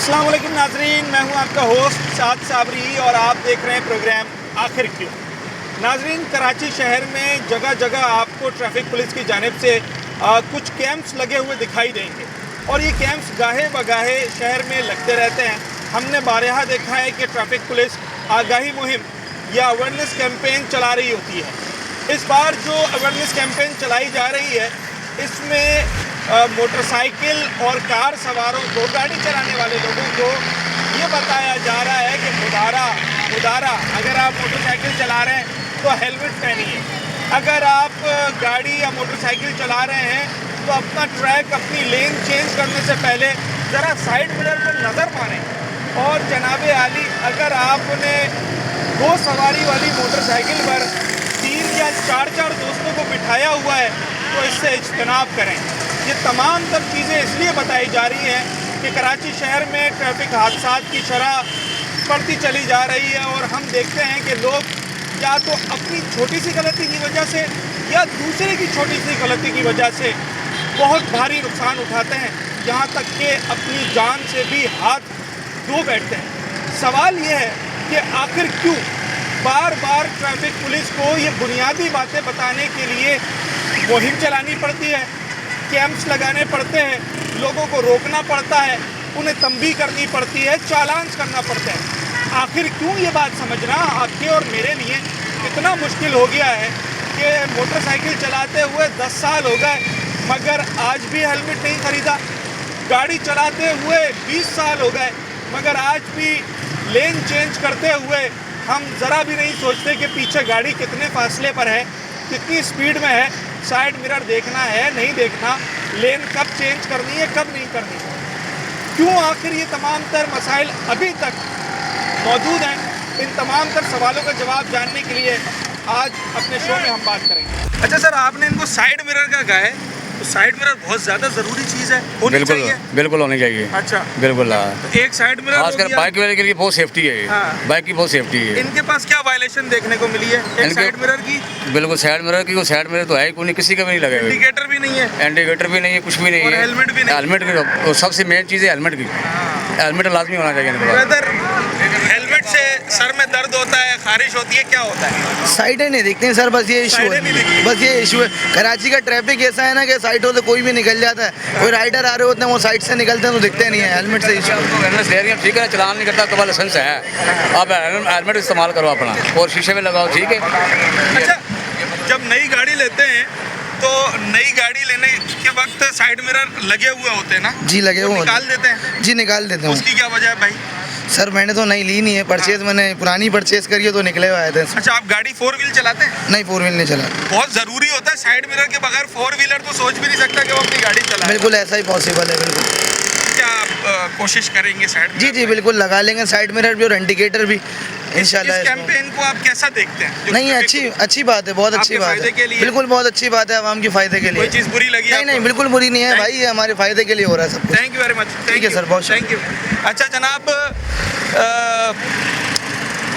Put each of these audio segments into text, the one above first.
अस्सलाम वालेकुम नाजरीन, मैं हूं आपका होस्ट साद साबरी और आप देख रहे हैं प्रोग्राम आखिर क्यों। नाजरीन, कराची शहर में जगह जगह आपको ट्रैफिक पुलिस की जानिब से कुछ कैंप्स लगे हुए दिखाई देंगे और ये कैंप्स गाहे बगाहे शहर में लगते रहते हैं। हमने बारहा देखा है कि ट्रैफिक पुलिस आगाही मुहिम या अवेयरनेस कैंपेन चला रही होती है। इस बार जो अवेयरनेस कैंपेन चलाई जा रही है इसमें मोटरसाइकिल और कार सवारों को, गाड़ी चलाने वाले लोगों को ये बताया जा रहा है कि मुदारा अगर आप मोटरसाइकिल चला रहे हैं तो हेलमेट पहनिए। अगर आप गाड़ी या मोटरसाइकिल चला रहे हैं तो अपना ट्रैक, अपनी लेन चेंज करने से पहले ज़रा साइड मिरर पर नज़र मारें। और जनाबे आली, अगर आपने 2 सवारी वाली मोटरसाइकिल पर 3 या 4 दोस्तों को बिठाया हुआ है तो इससे इज्तनाब करें। ये तमाम सब चीज़ें इसलिए बताई जा रही हैं कि कराची शहर में ट्रैफिक हादसात की शरह बढ़ती चली जा रही है और हम देखते हैं कि लोग या तो अपनी छोटी सी गलती की वजह से या दूसरे की छोटी सी गलती की वजह से बहुत भारी नुकसान उठाते हैं, यहाँ तक कि अपनी जान से भी हाथ धो बैठते हैं। सवाल ये है कि आखिर क्यों बार बार ट्रैफिक पुलिस को ये बुनियादी बातें बताने के लिए मुहिम चलानी पड़ती है, कैंप्स लगाने पड़ते हैं, लोगों को रोकना पड़ता है, उन्हें तंबीह करनी पड़ती है, चालान करना पड़ता है। आखिर क्यों ये बात समझना आपके और मेरे लिए इतना मुश्किल हो गया है कि मोटरसाइकिल चलाते हुए 10 साल हो गए मगर आज भी हेलमेट नहीं ख़रीदा। गाड़ी चलाते हुए 20 साल हो गए मगर आज भी लेन चेंज करते हुए हम ज़रा भी नहीं सोचते कि पीछे गाड़ी कितने फासले पर है, कितनी स्पीड में है, साइड मिरर देखना है नहीं देखना, लेन कब चेंज करनी है कब नहीं करनी। क्यों आखिर ये तमाम तर मसाइल अभी तक मौजूद हैं? इन तमाम तर सवालों का जवाब जानने के लिए आज अपने शो में हम बात करेंगे। अच्छा सर, आपने इनको साइड मिरर का कहा है तो साइड मिरर बहुत ज़्यादा ज़रूरी चीज़ है, होनी चाहिए। बिल्कुल होनी चाहिए। अच्छा, बिल्कुल। तो एक साइड मिरर खासकर बाइक वाले के लिए बहुत सेफ्टी है। हाँ। बाइक की बहुत सेफ्टी है। इनके पास क्या वायलेशन देखने को मिली है एक साइड मिरर की? बिल्कुल साइड मिरर की, साइड मिरर तो है ही कोई, किसी का भी नहीं लगा। इंडिकेटर भी नहीं है, इंडिकेटर भी नहीं है, कुछ भी नहीं है, हेलमेट भी नहीं। हेलमेट की सबसे मेन चीज़ है हेलमेट की। हेलमेट लाजमी होना चाहिए इनके पास। हेलमेट से सर में दर्द होता है, खारिश होती है, क्या होता है? साइडें नहीं दिखती हैं सर, बस ये इशू है। बस ये इशू है। कराची का ट्रैफिक ऐसा है ना कि साइडों से कोई भी निकल जाता है, कोई राइडर आ रहे होते हैं वो साइड से निकलते हैं तो दिखते नहीं है। हेलमेट से इशू ठीक है, चलान नहीं करता तो लाइसेंस है, आप हेलमेट इस्तेमाल करो अपना और शीशे में लगाओ, ठीक है। अच्छा, जब नई गाड़ी लेते हैं तो नई गाड़ी लेने के वक्त साइड मिरर लगे हुए होते हैं ना? जी लगे हुए निकाल देते हैं? जी निकाल देते हैं। उसकी क्या वजह है भाई? सर मैंने तो नई ली नहीं है, परचेज मैंने पुरानी परचेज करी है तो निकले हुए आए थे। अच्छा, आप गाड़ी 4 व्हील चलाते हैं? नहीं, 4 व्हील नहीं चला। बहुत ज़रूरी होता है, साइड मिरर के बगैर 4 व्हीलर तो सोच भी नहीं सकता कि वो अपनी गाड़ी चलाए। बिल्कुल ऐसा ही पॉसिबल है। बिल्कुल। क्या आप कोशिश करेंगे साइड? जी बिल्कुल लगा लेंगे साइड मिरर भी और इंडिकेटर भी इंशाल्लाह। इस कैंपेन को आप कैसा देखते हैं? नहीं, अच्छी बात है, बहुत अच्छी बात है। बिल्कुल बहुत अच्छी बात है, आवाम के फायदे के लिए। कोई चीज़ बुरी लगी? नहीं, बिल्कुल बुरी नहीं है भाई, ये हमारे फायदे के लिए हो रहा है सब कुछ। Thank you very much. ठीक है सर, बहुत थैंक यू। अच्छा जनाब,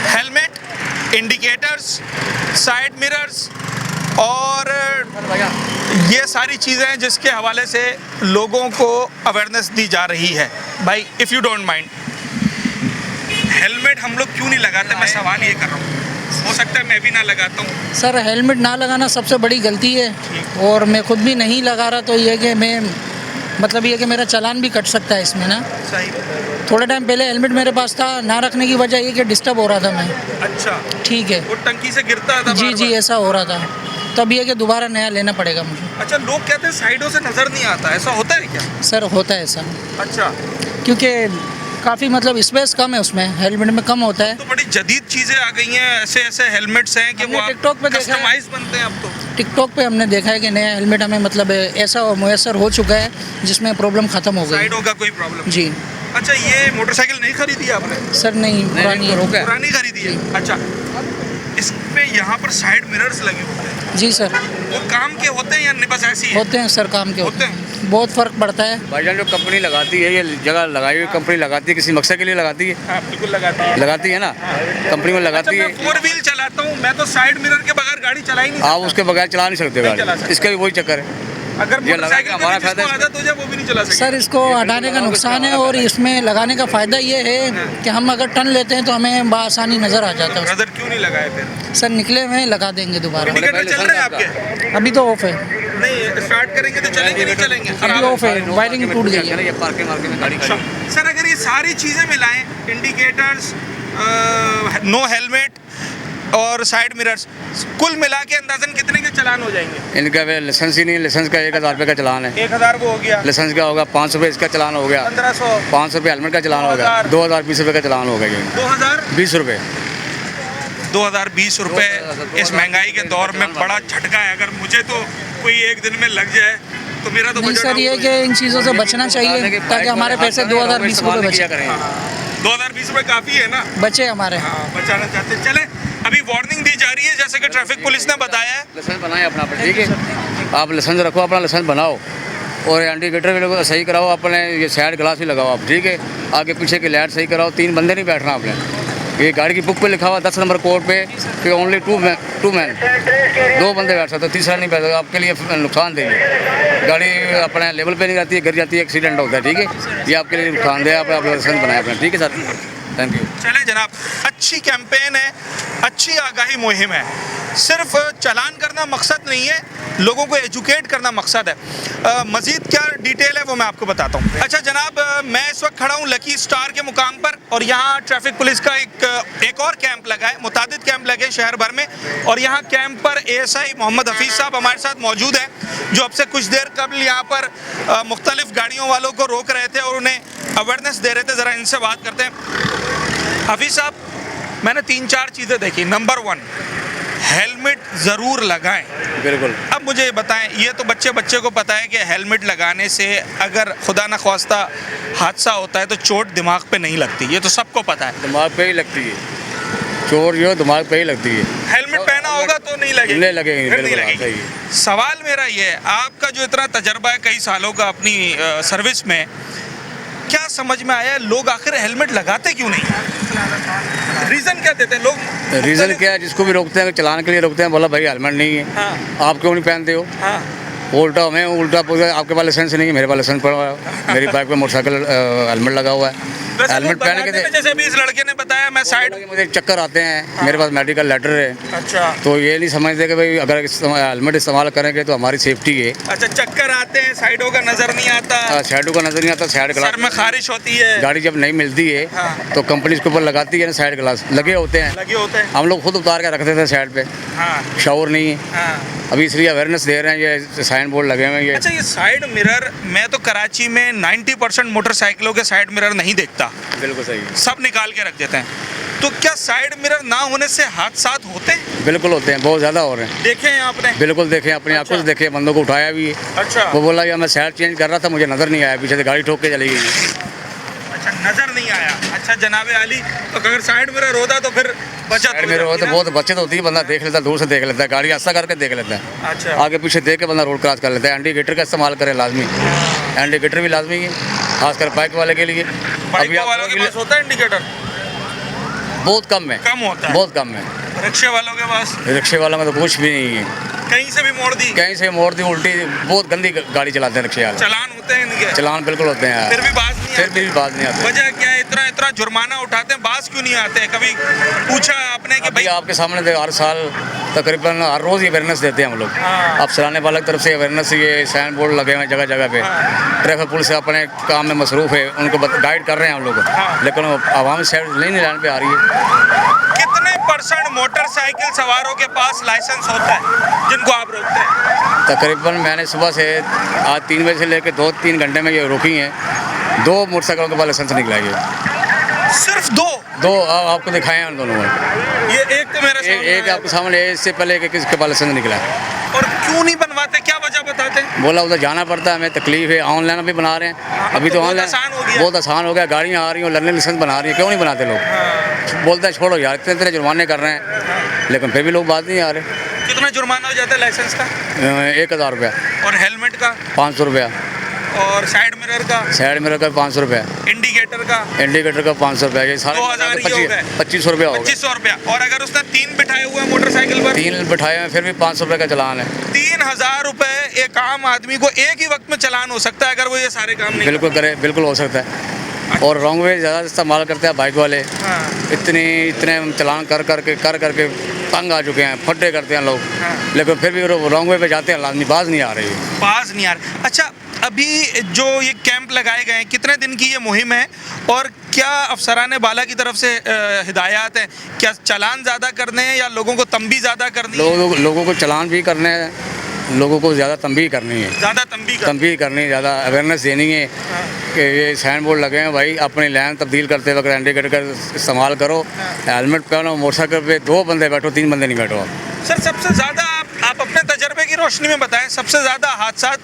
हेलमेट, इंडिकेटर्स, साइड मिरर्स और ये सारी चीज़ें हैं जिसके हवाले से लोगों को अवेयरनेस दी जा रही है। भाई if you don't mind, helmet हम लोग क्यों नहीं लगाते? मैं सवाल ये कर रहा हूँ, हो सकता है मैं भी ना लगाता हूँ। सर हेलमेट ना लगाना सबसे बड़ी गलती है और मैं खुद भी नहीं लगा रहा, तो ये कि मैं मतलब ये कि मेरा चालान भी कट सकता है इसमें ना। सही। थोड़े टाइम पहले हेलमेट मेरे पास था, ना रखने की वजह ये कि डिस्टर्ब हो रहा था मैं। अच्छा, ठीक है। वो टंकी से गिरता था? जी ऐसा हो रहा था, तब ये कि दोबारा नया लेना पड़ेगा मुझे। अच्छा, लोग कहते हैं साइडों से नज़र नहीं आता, ऐसा होता है क्या? सर होता है ऐसा। अच्छा, क्योंकि काफ़ी मतलब स्पेस कम है उसमें, हेलमेट में कम होता है। तो बड़ी जदीद चीज़ें आ गई हैं, ऐसे हेलमेट्स हैं कि वो टिकटॉक पे देखा है, कस्टमाइज बनते हैं अब तो। टिकटॉक पे हमने देखा है कि नया हेलमेट हमें मतलब ऐसा मुयसर हो चुका है जिसमें प्रॉब्लम ख़त्म हो गई। साइडों का कोई प्रॉब्लम? जी। अच्छा, ये मोटरसाइकिल नहीं खरीदी आपने? सर नहीं, पुरानी खरीदी है। अच्छा, इसमें यहाँ पर साइड मिरर्स लगे होते हैं? जी सर। वो काम के होते हैं या बस ऐसी होते हैं सर, काम के होते हैं। बहुत फ़र्क पड़ता है भाईजान। जो कंपनी लगाती है, ये जगह लगाई हुई कंपनी लगाती है, किसी मकसद के लिए लगाती है। हाँ, बिल्कुल लगाती है ना, कंपनी में लगाती है। मैं 4 व्हील चलाता हूँ, मैं तो साइड मिरर के बगैर गाड़ी चला ही नहीं सकता। आप उसके बगैर चला नहीं सकते गाड़ी, इसका भी वही चक्कर है। अगर ये लगा के मोटरसाइकिल पे हमारा भी जिसको फायदा आदत हो जाए वो भी नहीं चला सकता। सर इसको हटाने का नुकसान है और इसमें लगाने का फ़ायदा ये है कि हम अगर टर्न लेते हैं तो हमें बआसानी नज़र आ जाता है। नजर क्यों नहीं लगाए फिर? सर निकले हुए हैं, लगा देंगे दोबारा। इंडिकेटर चल रहे हैं आपके? अभी तो ऑफ है, नहीं स्टार्ट करेंगे तो चलेंगे, नहीं चलेंगे? अभी ऑफ है, वायरिंग टूट गई है। ये पार्किंग वार्किंग में गाड़ी खड़ी। सर अगर ये सारी चीज़ें मिलाएं, इंडिकेटर्स, नो हेलमेट और साइड मिरर्स, कुल मिला के अंदाजन कितने के चालान हो जाएंगे? इनका वे लाइसेंस ही नहीं, लाइसेंस का 1000 रुपये का चालान है। 1000 वो हो गया, लाइसेंस का होगा 500 रुपये, इसका चालान हो गया 1500, 500 रुपये हेलमेट का चालान हो गया 2020 रुपये का चालान हो गया। 2020 रुपये 2020 रुपये इस महंगाई के दौर में बड़ा झटका है। अगर मुझे तो कोई एक दिन में लग जाए तो मेरा तो नहीं बजट सर, ये कि इन चीज़ों से बचना चाहिए ताकि हमारे पैसे 2020 रुपये बचे, 2020 रुपये काफ़ी है ना, बचे हमारे। हाँ, बचाना चाहते हैं। चले अभी वार्निंग दी जा रही है जैसे कि ट्रैफिक पुलिस ने बताया है। लाइसेंस बनाए अपना, ठीक है, आप लाइसेंस रखो, अपना लाइसेंस बनाओ और इंडिकेटर भी सही कराओ, अपने ये साइड ग्लास भी लगाओ आप, ठीक है, आगे पीछे की लाइट सही कराओ। 3 बंदे नहीं बैठना आपने। ये गाड़ी की बुक पे लिखा हुआ 10 नंबर कोड पे कि ओनली टू मैन 2 बंदे बैठ सकते, तीसरा नहीं बैठ सकता, आपके लिए नुकसान देगी। गाड़ी अपने लेवल पे नहीं रहती है, गिर जाती है, एक्सीडेंट होता है, ठीक है, ये आपके लिए नुकसान दे। आप लाइसेंस बनाए अपना, ठीक है सर, थैंक यू। चले जनाब, अच्छी कैंपेन है, अच्छी आगाही मुहिम है। सिर्फ चालान करना मकसद नहीं है, लोगों को एजुकेट करना मकसद है। मज़ीद क्या डिटेल है वो मैं आपको बताता हूँ। अच्छा जनाब, मैं इस वक्त खड़ा हूँ लकी स्टार के मुकाम पर और यहाँ ट्रैफिक पुलिस का एक और कैंप लगा है, मुतादिद कैंप लगे शहर भर में, और यहाँ कैंप पर ASI मोहम्मद हफीज़ साहब हमारे साथ मौजूद हैं, जो अब से कुछ देर कबल यहाँ पर मुख्तलिफ गाड़ियों वालों को रोक रहे थे और उन्हें अवेयरनेस दे रहे थे। ज़रा इनसे बात करते हैं। हफीज़ साहब, मैंने 3-4 चीज़ें देखी। नंबर 1, हेलमेट ज़रूर लगाएं। बिल्कुल। अब मुझे बताएं, ये तो बच्चे को पता है कि हेलमेट लगाने से अगर खुदा न ख्वास्ता हादसा होता है तो चोट दिमाग पे नहीं लगती, ये तो सबको पता है। दिमाग पे ही लगती है चोट, जो दिमाग पे ही लगती है। हेलमेट पहना होगा तो नहीं लगेगी, नहीं लगेगी, फिर नहीं बिल्कुल लगेगी। सवाल मेरा ये है, आपका जो इतना तजर्बा है कई सालों का अपनी सर्विस में, क्या समझ में आया लोग आखिर हेलमेट लगाते क्यों नहीं? रीज़न क्या देते हैं लोग? रीज़न क्या है, जिसको भी रोकते हैं चलान के लिए रोकते हैं, बोला भाई हेलमेट नहीं है, हाँ। आप क्यों नहीं पहनते हो? हाँ। उल्टा पूछा, आपके पास लाइसेंस नहीं है, मेरे पास लाइसेंस पड़ा हुआ है, मेरी बाइक पे मोटरसाइकिल हेलमेट लगा हुआ है। हेलमेट पहन के जैसे अभी इस लड़के ने बताया, मैं साइड, मुझे चक्कर आते हैं, मेरे पास मेडिकल लेटर है। अच्छा, तो ये नहीं समझते कि भाई अगर हेलमेट इस्तेमाल करेंगे तो हमारी सेफ्टी है। अच्छा, चक्कर आते हैं, साइडों का नजर नहीं आता, साइडों का नजर नहीं आता, साइड ग्लास, सर में खारिश होती है, गाड़ी जब नहीं मिलती है हाँ। तो कंपनी इसके ऊपर लगाती है ना, साइड ग्लास लगे होते हैं, लगे होते हैं। हम लोग खुद उतार के रखते थे साइड पे, हाँ। शॉवर नहीं है। हाँ। अभी इसलिए अवेयरनेस दे रहे हैं, ये साइन बोर्ड लगे हुए हैं। ये अच्छा, ये साइड मिरर, मैं तो कराची में 90% मोटरसाइकिलों के साइड मिरर नहीं देखता, बिल्कुल सही, सब निकाल के रख देते हैं। तो क्या साइड मिरर ना होने से हादसा होते हैं? बिल्कुल होते हैं, बहुत ज़्यादा हो रहे हैं। देखे हैं आपने? बिल्कुल देखे, अपनी आंखों से देखे, बंदों को उठाया भी है। अच्छा। वो बोला यार मैं साइड चेंज कर रहा था, मुझे नज़र नहीं आया, पीछे से गाड़ी ठोक के चली गई। अच्छा, नजर नहीं आया। अच्छा जनाब आली, तो अगर साइड मिरर होता तो फिर बचत हो मेरे वो जाती तो ना? बहुत बचत होती है, बंदा देख लेता है, दूर से देख लेता है, गाड़ी ऐसा करके देख लेता है, अच्छा। आगे पीछे देख के बंदा रोड क्रॉस कर लेता है। इंडिकेटर का इस्तेमाल करें लाजमी, इंडिकेटर भी लाजमी है, खासकर बाइक वाले के लिए। बाइक वालों के पास होता है इंडिकेटर? बहुत कम है, कम होता है। बहुत कम है। रिक्शे वालों के पास? रिक्शे वालों में तो कुछ भी नहीं है, कहीं से भी मोड़ दी, कहीं से मोड़ दी, उल्टी, बहुत गंदी गाड़ी चलाते हैं रिक्शे वाले। चालान होते हैं इनके? चलान बिल्कुल होते हैं, फिर भी बात नहीं फिर आती? भी बात नहीं आती। वजह क्या है, इतना इतना जुर्माना उठाते हैं, बास क्यों नहीं आते? कभी पूछा आपने कि भाई भाई? आपके सामने तो हर साल तकरीबन हर रोज़ अवेयरनेस देते हैं हम लोग। हाँ। अब चलाने वाले की तरफ से अवेयरनेस, ये साइन बोर्ड लगे हुए हैं जगह जगह पे। ट्रैफिक पुलिस अपने काम में मसरूफ है, उनको गाइड कर रहे हैं हम लोग, लेकिन आवाम साइड नहीं लाइन पे आ रही है। कितने % मोटरसाइकिल सवारों के पास लाइसेंस होता है जिनको आप रोकते हैं? तकरीबन मैंने सुबह से आज 3 बजे से लेकर 2-3 घंटे में ये रोकी हैं, 2 मोटरसाइकिलों के पास लाइसेंस निकला है। सिर्फ 2 आपको दिखाए हैं उन दोनों में। ये एक तो मेरे सामने एक आपके सामने है, इससे पहले किसके पास लाइसेंस निकला है। और क्यों नहीं बनवाते, क्या वजह बताते हैं? बोला उधर जाना पड़ता है, हमें तकलीफ है, ऑनलाइन भी बना रहे हैं। अभी तो बहुत ऑनलाइन आसान हो गया। बहुत आसान हो गया, गाड़ियाँ आ रही हैं, लर्निंग लाइसेंस बना रही हैं, क्यों नहीं बनाते लोग? बोलते हैं छोड़ो यार, इतने जुर्माने कर रहे हैं, लेकिन फिर भी लोग बात नहीं आ रहे। कितना जुर्माना हो जाता है लाइसेंस का? 1000 रुपया। और हेलमेट का? 500 रुपया। और साइड मिरर का? साइड मिरर का 500 रुपये, इंडिकेटर का? इंडिकेटर का 500 रुपये, ये सारे 2000 ये हो गए। 2500 रुपये होगा। 2500 रुपया। और अगर उसने 3 बिठाए हुए हैं मोटरसाइकिल पर? 3 बिठाए हैं, फिर भी 500 रुपये का चालान है। 3000 रुपए एक आम आदमी को एक ही वक्त में चालान हो सकता है अगर वो ये सारे काम नहीं बिल्कुल करे, बिल्कुल हो सकता है। और रॉन्ग वे ज़्यादा इस्तेमाल करते हैं बाइक वाले, हाँ। इतने चालान कर करके तंग आ चुके हैं, फड्डे करते हैं लोग, लेकिन फिर भी रॉन्ग वे पे जाते हैं, लाजमी बाज नहीं आ रही है। बाज नहीं आ रहा। अच्छा, अभी जो ये कैंप लगाए गए हैं, कितने दिन की ये मुहिम है और क्या अफसरान बाला की तरफ से हिदायत है? क्या चालान ज़्यादा करने हैं या लोगों को तंबी ज़्यादा करनी है? लोगों को चालान भी करने हैं, लोगों को ज़्यादा तंबी करनी है, ज़्यादा तंबी करनी है, ज़्यादा अवेयरनेस देनी है कि ये साइन बोर्ड लगे हैं भाई, अपनी लाइन तब्दील करते वक्त इंडिकेटर का इस्तेमाल करो, हेलमेट पहनो, मोटरसाइकिल पे 2 बंदे बैठो, 3 बंदे नहीं बैठो। सर, सबसे ज़्यादा आप अपने तजर्बे की रोशनी में बताएं, सबसे ज़्यादा हादसा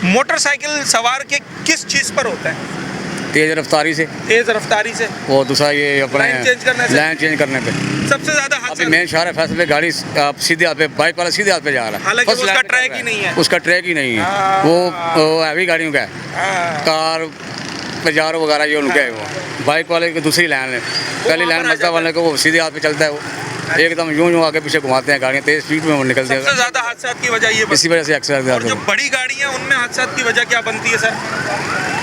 मोटरसाइकिल सवार के किस चीज़ पर होता है? तेज़ रफ्तारी से, तेज़ रफ्तारी से, वो दूसरा ये अपने लाइन चेंज करने से? लाइन चेंज करने पे सबसे ज़्यादा अभी हादसा। मेन शहर है फैसल पे गाड़ी आप सीधे हाथ पे, बाइक वाला सीधे हाथ पे जा रहा है, हालांकि फर्स्ट उसका लाइन पे ट्रैक जा ही रहा नहीं है। उसका ट्रैक ही नहीं है, हाँ। वो हैवी गाड़ियों का है, हाँ। कार पजारो वगैरह ये उनका है। वो बाइक वाले की दूसरी लाइन है, पहली लाइन मजदा वाले को वो सीधे हाथ पे चलता है, वो एकदम यूं आगे पीछे घुमाते हैं गाड़ियाँ, तेज स्पीड में वो निकलते सबसे हैं, ज़्यादा हादसा की वजह ये इसी वजह से एक्सीडेंट और जो होते हैं। बड़ी गाड़ियाँ उनमें हादसा की वजह क्या बनती है सर?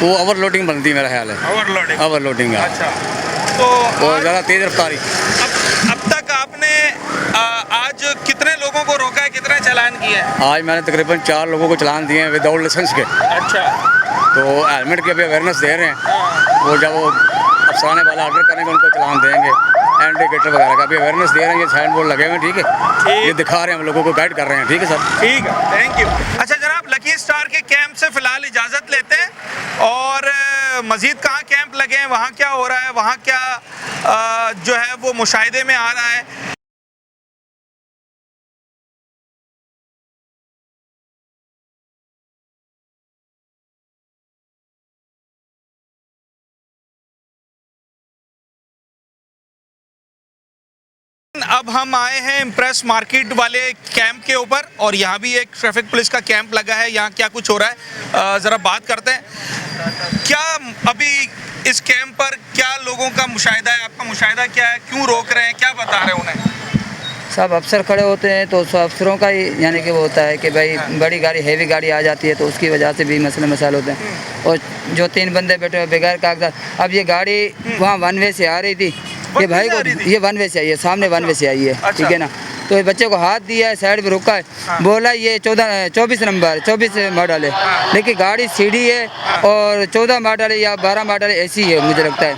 वो ओवरलोडिंग बनती है मेरा ख्याल है, ओवरलोडिंग। ओवरलोडिंग है, अच्छा, तो और ज़्यादा तेज़ रफ्तारी। अब तक आपने आज कितने लोगों को रोका है, कितने चालान किए हैं? आज मैंने तकरीबन 4 लोगों को चालान दिए हैं विदाउट लाइसेंस के, अच्छा, तो हेलमेट की अभी अवेयरनेस दे रहे हैं, वो जब वो अफसराने वाला ऑर्डर करेंगे उनको चालान देंगे, इंडिकेटर वगैरह का अभी अवेयरनेस दे रहे हैं, ये साइन बोर्ड लगे हुए हैं, ठीक है, ये दिखा रहे हैं, हम लोगों को गाइड कर रहे हैं, ठीक है सर, ठीक है, थैंक यू। अच्छा जनाब, लकी स्टार के कैंप से फिलहाल इजाज़त लेते हैं और मज़ीद कहाँ कैंप लगे हैं, वहाँ क्या हो रहा है, वहाँ क्या जो है वो मुशाहिदे में आ रहा है। अब हम आए हैं इम्प्रेस मार्केट वाले कैंप के ऊपर और यहाँ भी एक ट्रैफिक पुलिस का कैंप लगा है। यहाँ क्या कुछ हो रहा है ज़रा बात करते हैं। क्या अभी इस कैंप पर क्या लोगों का मुशाहिदा है, आपका मुशाहिदा क्या है, क्यों रोक रहे हैं, क्या बता रहे हैं उन्हें? सब अफसर खड़े होते हैं तो सब अफसरों का ही यानी कि वो होता है कि भाई बड़ी गाड़ी हैवी गाड़ी आ जाती है तो उसकी वजह से भी मसले मसाइल होते हैं। और जो 3 बंदे बैठे हुए बगैर कागजात, अब ये गाड़ी वहाँ 1 वे से आ रही थी, ये भाई को ये 1 वे से आई है, सामने 1 वे से आई है, ठीक है ना, तो ये बच्चे को हाथ दिया है, साइड पे रुका है, बोला ये 24 नंबर 24 मॉडल है, लेकिन गाड़ी सीढ़ी है और 14 मॉडल है या 12 मॉडल ऐसी है मुझे लगता है,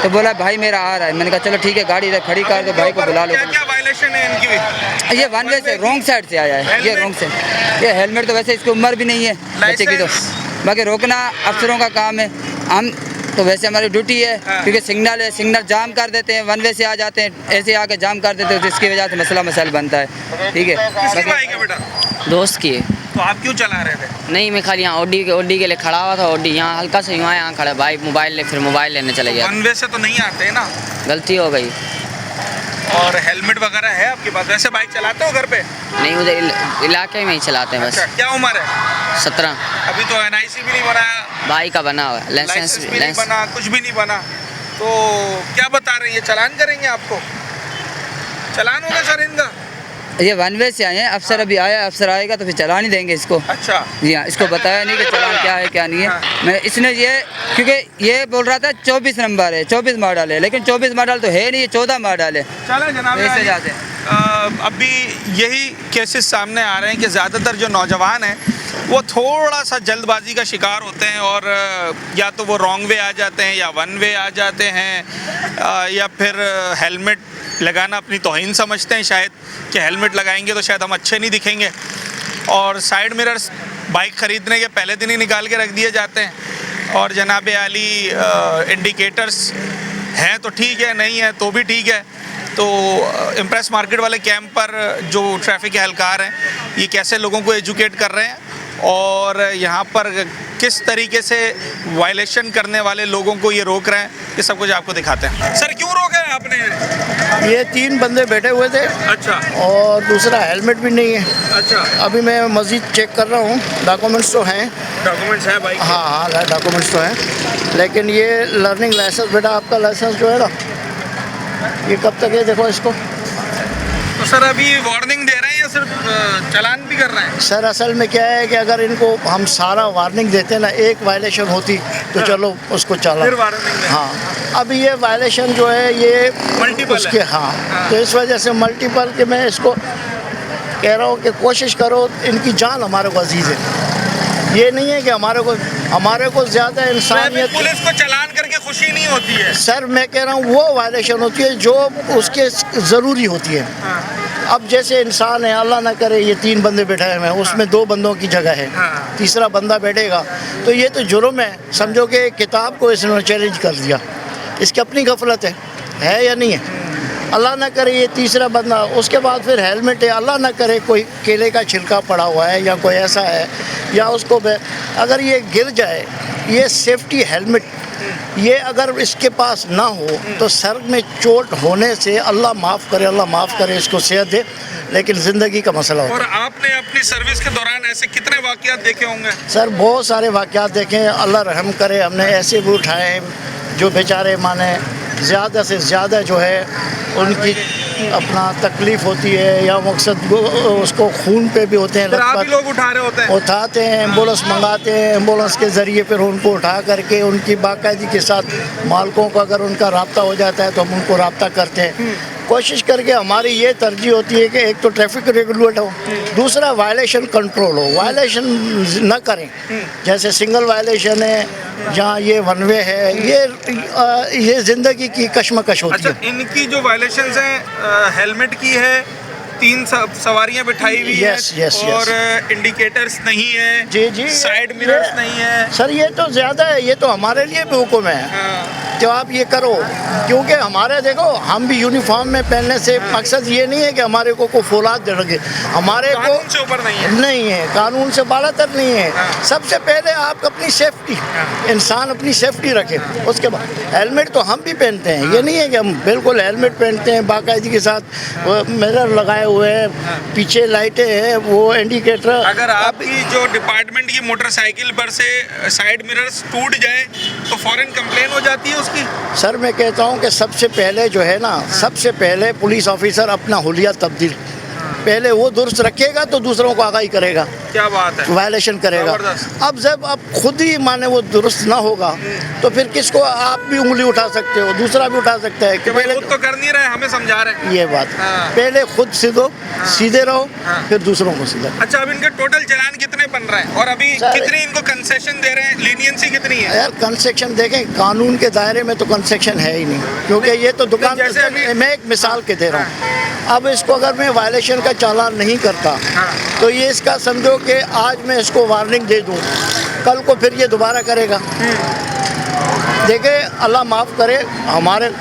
तो बोला भाई मेरा आ रहा है, मैंने कहा चलो ठीक है गाड़ी इधर खड़ी कर दो, भाई को बुला लो। क्या वायलेशन है इनकी भी? ये 1 वे से रॉन्ग साइड से आया है, ये रॉन्ग से, ये हेलमेट तो वैसे इसकी उम्र भी नहीं है बच्चे की, तो बाकी रोकना अफसरों का काम है, हम तो वैसे हमारी ड्यूटी है क्योंकि सिग्नल है, सिग्नल जाम कर देते हैं, 1 वे से आ जाते हैं, ऐसे आके जाम कर देते हैं, जिसकी वजह से मसला मसाइल बनता है, ठीक है। किसकी बाइक है बेटा? दोस्त की है। तो आप क्यों चला रहे थे? नहीं, मैं खाली यहाँ ऑडी के लिए खड़ा हुआ था, ऑडी यहाँ हल्का से यहाँ खड़ा, भाई मोबाइल ले, फिर मोबाइल लेने चले गया, 1 वे से तो नहीं आते हैं ना, गलती हो गई। और हेलमेट वगैरह है आपके पास? वैसे बाइक चलाते हो घर पे? नहीं, उधर इलाके में ही चलाते हैं बस। अच्छा, क्या उम्र है? 17। अभी तो NIC भी नहीं बनाया, भाई का बना हुआ है, लाइसेंस भी नहीं बना, कुछ भी नहीं बना, तो क्या बता रहे हैं, ये चालान करेंगे आपको? चालान होगा सर इनका? ये 1 वे से आए हैं, अफसर अभी आया, अफसर आएगा तो फिर चलान ही देंगे इसको। अच्छा, जी हाँ, इसको बताया नहीं कि चलान क्या है क्या नहीं है, मैं इसने ये क्योंकि ये बोल रहा था 24 नंबर है, 24 मॉडल है, लेकिन 24 मॉडल तो है नहीं, ये 14 मॉडल है। चले जनाब, ऐसे जाते हैं। अभी यही केसेस सामने आ रहे हैं कि ज़्यादातर जो नौजवान हैं वो थोड़ा सा जल्दबाजी का शिकार होते हैं और या तो वो रॉन्ग वे आ जाते हैं या 1 वे आ जाते हैं, या फिर हेलमेट लगाना अपनी तौहीन समझते हैं शायद कि हेलमेट लगाएंगे तो शायद हम अच्छे नहीं दिखेंगे, और साइड मिरर्स बाइक ख़रीदने के पहले दिन ही निकाल के रख दिए जाते हैं, और जनाब आली इंडिकेटर्स हैं तो ठीक है, नहीं है तो भी ठीक है। तो इम्प्रेस मार्केट वाले कैंप पर जो ट्रैफिक के एहलकार हैं ये कैसे लोगों को एजुकेट कर रहे हैं और यहाँ पर किस तरीके से वायलेशन करने वाले लोगों को ये रोक रहे हैं, ये सब कुछ आपको दिखाते हैं। सर क्यों रोका है आपने? ये 3 बंदे बैठे हुए थे अच्छा और दूसरा हेलमेट भी नहीं है। अच्छा, अभी मैं मस्जिद चेक कर रहा हूँ, डॉक्यूमेंट्स तो हैं। डॉक्यूमेंट्स है भाई? हाँ हाँ डॉक्यूमेंट्स तो हैं, लेकिन ये लर्निंग लाइसेंस, बेटा आपका लाइसेंस जो है ना, ये कब तक है देखो इसको। तो सर अभी वार्निंग दे रहे हैं या सिर्फ चालान भी कर रहे हैं? सर असल में क्या है कि अगर इनको हम सारा वार्निंग देते ना, एक वायलेशन होती तो चलो उसको चला। फिर वार्निंग दें। हाँ, अभी ये वायलेशन जो है ये मल्टीपल उसके है। हाँ, तो इस वजह से मल्टीपल के मैं इसको कह रहा हूँ कि कोशिश करो, इनकी जान हमारे को अजीज़ है। ये नहीं है कि हमारे को ज़्यादा इंसानियत। पुलिस को चालान करके खुशी नहीं होती है सर मैं कह रहा हूँ वो वायलेशन होती है जो उसके ज़रूरी होती है। अब जैसे इंसान है, अल्लाह ना करे ये 3 बंदे बैठाए हुए हैं, उसमें 2 बंदों की जगह है, तीसरा बंदा बैठेगा तो ये तो जुर्म है। समझो कि किताब को इसने चैलेंज कर दिया, इसकी अपनी गफलत है या नहीं है? अल्लाह ना करे ये तीसरा बंदा, उसके बाद फिर हेलमेट है, अल्लाह ना करे कोई केले का छिलका पड़ा हुआ है या कोई ऐसा है, या उसको अगर ये गिर जाए, ये सेफ्टी हेलमेट ये अगर इसके पास ना हो तो सर में चोट होने से अल्लाह माफ़ करे इसको सेहत दे, लेकिन ज़िंदगी का मसला होता है। और आपने अपनी सर्विस के दौरान ऐसे कितने वाक़यात देखे होंगे? सर बहुत सारे वाक़यात देखे हैं, अल्लाह रहम करे। हमने ऐसे भी उठाए हैं जो बेचारे माने ज़्यादा से ज़्यादा जो है उनकी अपना तकलीफ़ होती है, या मकसद उसको खून पे भी होते हैं, फिर आप ही लोग उठा रहे होते हैं? उठाते हैं, एम्बुलेंस मंगाते हैं, एम्बुलेंस के ज़रिए फिर उनको उठा करके उनकी बाकायदगी के साथ मालकों का अगर उनका रब्ता हो जाता है तो हम उनको रब्ता करते हैं। कोशिश करके हमारी ये तरजीह होती है कि एक तो ट्रैफिक रेगुलेट हो, दूसरा वायलेशन कंट्रोल हो, वायलेशन न करें। जैसे सिंगल वायलेशन है, जहाँ ये वन वे है, ये ज़िंदगी की कशमकश होती है। अच्छा, इनकी जो वायलेशंस हैं हेलमेट की है, 3 सवारियां बिठाई हुई है और इंडिकेटर्स नहीं है, जी साइड मिरर्स नहीं है। सर ये तो ज़्यादा है, ये तो हमारे लिए भी हुक्म है जो आप ये करो, क्योंकि हमारे देखो हम भी यूनिफॉर्म में पहनने से मकसद ये नहीं है कि हमारे को कोई फौलाद लगे, हमारे को कानून से ऊपर नहीं है, कानून से बालातर नहीं है। सबसे पहले आप अपनी सेफ्टी, इंसान अपनी सेफ्टी रखे, उसके बाद हेलमेट तो हम भी पहनते हैं। ये नहीं है कि हम बिल्कुल हेलमेट पहनते हैं बाकायदगी के साथ, मिरर लगाए हुए हैं, पीछे लाइटें हैं, वो इंडिकेटर। अगर आपकी जो डिपार्टमेंट की मोटरसाइकिल पर से साइड मिरर्स टूट जाए तो फौरन कंप्लेन हो जाती है उसकी? सर मैं कहता हूँ कि सबसे पहले जो है ना, सबसे पहले पुलिस ऑफिसर अपना हुलिया तब्दील पहले वो दुरुस्त रखेगा तो दूसरों को आगाही करेगा। क्या बात है, वायलेशन करेगा। अब जब आप खुद ही माने वो दुरुस्त ना होगा तो फिर किसको आप भी उंगली उठा सकते हो, दूसरा भी उठा सकता है कि पहले खुद तो कर नहीं रहे, हमें समझा रहे हैं। ये बात पहले खुद सीधे रहो, फिर दूसरों को सीधे। अच्छा, अब इनके टोटल चालान कितने बन रहे हैं और अभी कितनी इनको कंसेशन दे रहे हैं, लीनियंसी कितनी है? यार कंसेक्शन देखें, कानून के दायरे में तो कंसेक्शन है ही नहीं, क्योंकि ये तो दुकान, मैं एक मिसाल के दे रहा हूँ। अब इसको अगर मैं वायलेशन का चालान नहीं करता तो ये इसका समझो कि आज मैं इसको वार्निंग दे दूँ, कल को फिर ये दोबारा करेगा। देखिए अल्लाह माफ़ करे, हमारे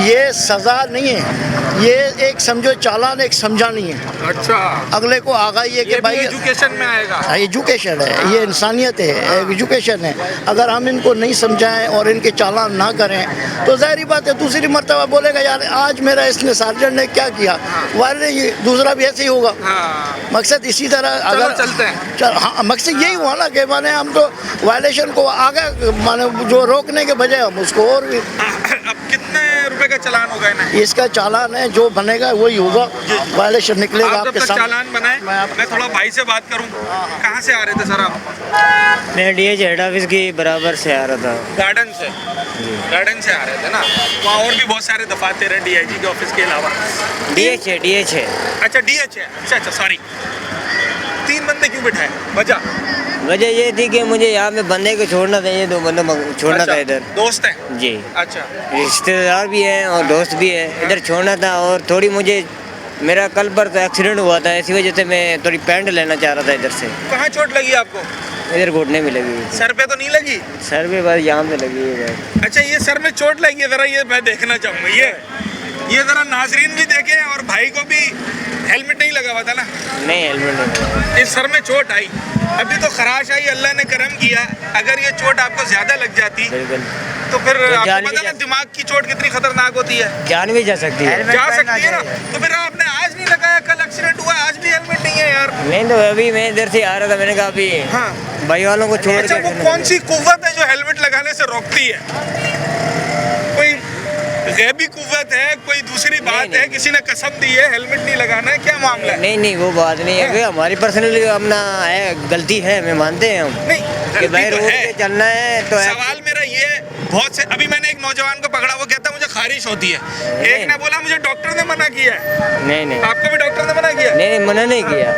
ये सज़ा नहीं है, ये एक समझो चालान, एक समझा नहीं है। अच्छा, अगले को आगाही है कि भाई एजुकेशन में आएगा। एजुकेशन है, ये इंसानियत है, एजुकेशन है। अगर हम इनको नहीं समझाएं और इनके चालान ना करें तो ज़ाहिर बात है दूसरी मर्तबा बोलेगा यार आज मेरा इसने सार्जेंट ने क्या किया, वाले ये दूसरा भी ऐसे ही होगा। मकसद इसी तरह अगर चलते हैं, हाँ मकसद यही हुआ ना कि माने हम तो वायलेशन को आगे माने जो रोकने के बजाय हम उसको और भी। अब कितने रुपए का चालान होगा इन्हें? इसका चालान है जो बनेगा वही होगा, वायलेशन निकलेगा आप आपके जब तक सामने। चालान बनाए मैं थोड़ा भाई से बात करूं। कहाँ से आ रहे थे सर आप? मैं डीएच हेड ऑफिस की बराबर से आ रहा था। गार्डन से? गार्डन से आ रहे थे ना, वहाँ और भी बहुत सारे दफातर हैं डीआईजी के ऑफिस के अलावा। डीएच है। अच्छा डीएच है, अच्छा सॉरी। 3 बंदे क्यों बिठाए, वजह ये थी कि मुझे यहाँ पे बंदे को छोड़ना था, ये 2 बंदे छोड़ना था इधर। दोस्त हैं? जी। अच्छा, रिश्तेदार भी हैं और दोस्त भी है, इधर छोड़ना था। और थोड़ी मुझे मेरा कल पर तो एक्सीडेंट हुआ था, इसी वजह से मैं थोड़ी पैंट लेना चाह रहा था इधर से। कहाँ चोट लगी आपको? इधर घुटने में लगी। सर पे तो नहीं लगी? सर पे बस यहाँ पे लगी है। अच्छा, ये सर में चोट लगी है, जरा ये मैं देखना चाहूँगा। ये जरा नाजरीन भी देखें और भाई को भी हेलमेट नहीं लगा हुआ था ना, नहीं हेलमेट नहीं। इस सर में चोट आई, अभी तो खराश आई, अल्लाह ने करम किया। अगर ये चोट आपको ज्यादा लग जाती बिल्कुल तो फिर आपको जान भी पता ना दिमाग की चोट कितनी खतरनाक होती है, जान भी जा सकती है। जा सकती है ना। तो फिर आपने आज नहीं लगाया, कल एक्सीडेंट हुआ, आज भी हेलमेट नहीं है यार। नहीं तो अभी मैं इधर से आ रहा था, मैंने कहा अभी हाँ, भाई वालों को छोड़ अच्छा, वो कौन सी कुव्वत है जो हेलमेट लगाने से रोकती है? कोई गैबी कुव्वत है, कोई दूसरी बात है, किसी ने कसम दी है हेलमेट नहीं लगाना है, क्या मामला है? नहीं नहीं वो बात नहीं है, हमारी पर्सनली अपना है, गलती है, मैं मानते हैं हम नहीं, कि गलती भाई तो रोड है। पे चलना है तो सवाल मेरा ये, बहुत से, अभी मैंने एक नौजवान को पकड़ा, वो कहता मुझे खारिश होती है, एक ने बोला मुझे डॉक्टर ने मना किया है। नहीं नहीं आपको भी डॉक्टर ने मना किया? नहीं मना नहीं किया,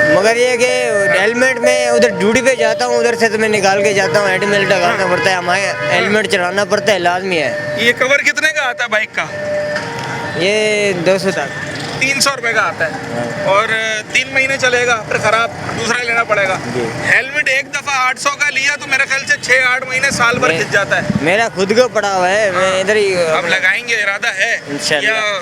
मगर ये कि हेलमेट में उधर ड्यूटी पे जाता हूँ, उधर से तो मैं निकाल के जाता हूँ, हेलमेट लगाना पड़ता है, हमारे हेलमेट चलाना पड़ता है, लाजमी है। ये कवर कितने का आता है बाइक का? ये 200 तक 300 रुपए का आता है और 3 महीने चलेगा, फिर खराब दूसरा लेना पड़ेगा। हेलमेट एक दफा 800 का लिया तो मेरे ख्याल से 6-8 महीने साल भर खिंच जाता है। मेरा खुद का पड़ा हुआ है, मैं इधर ही अब लगाएंगे, इरादा है इंशाल्लाह। या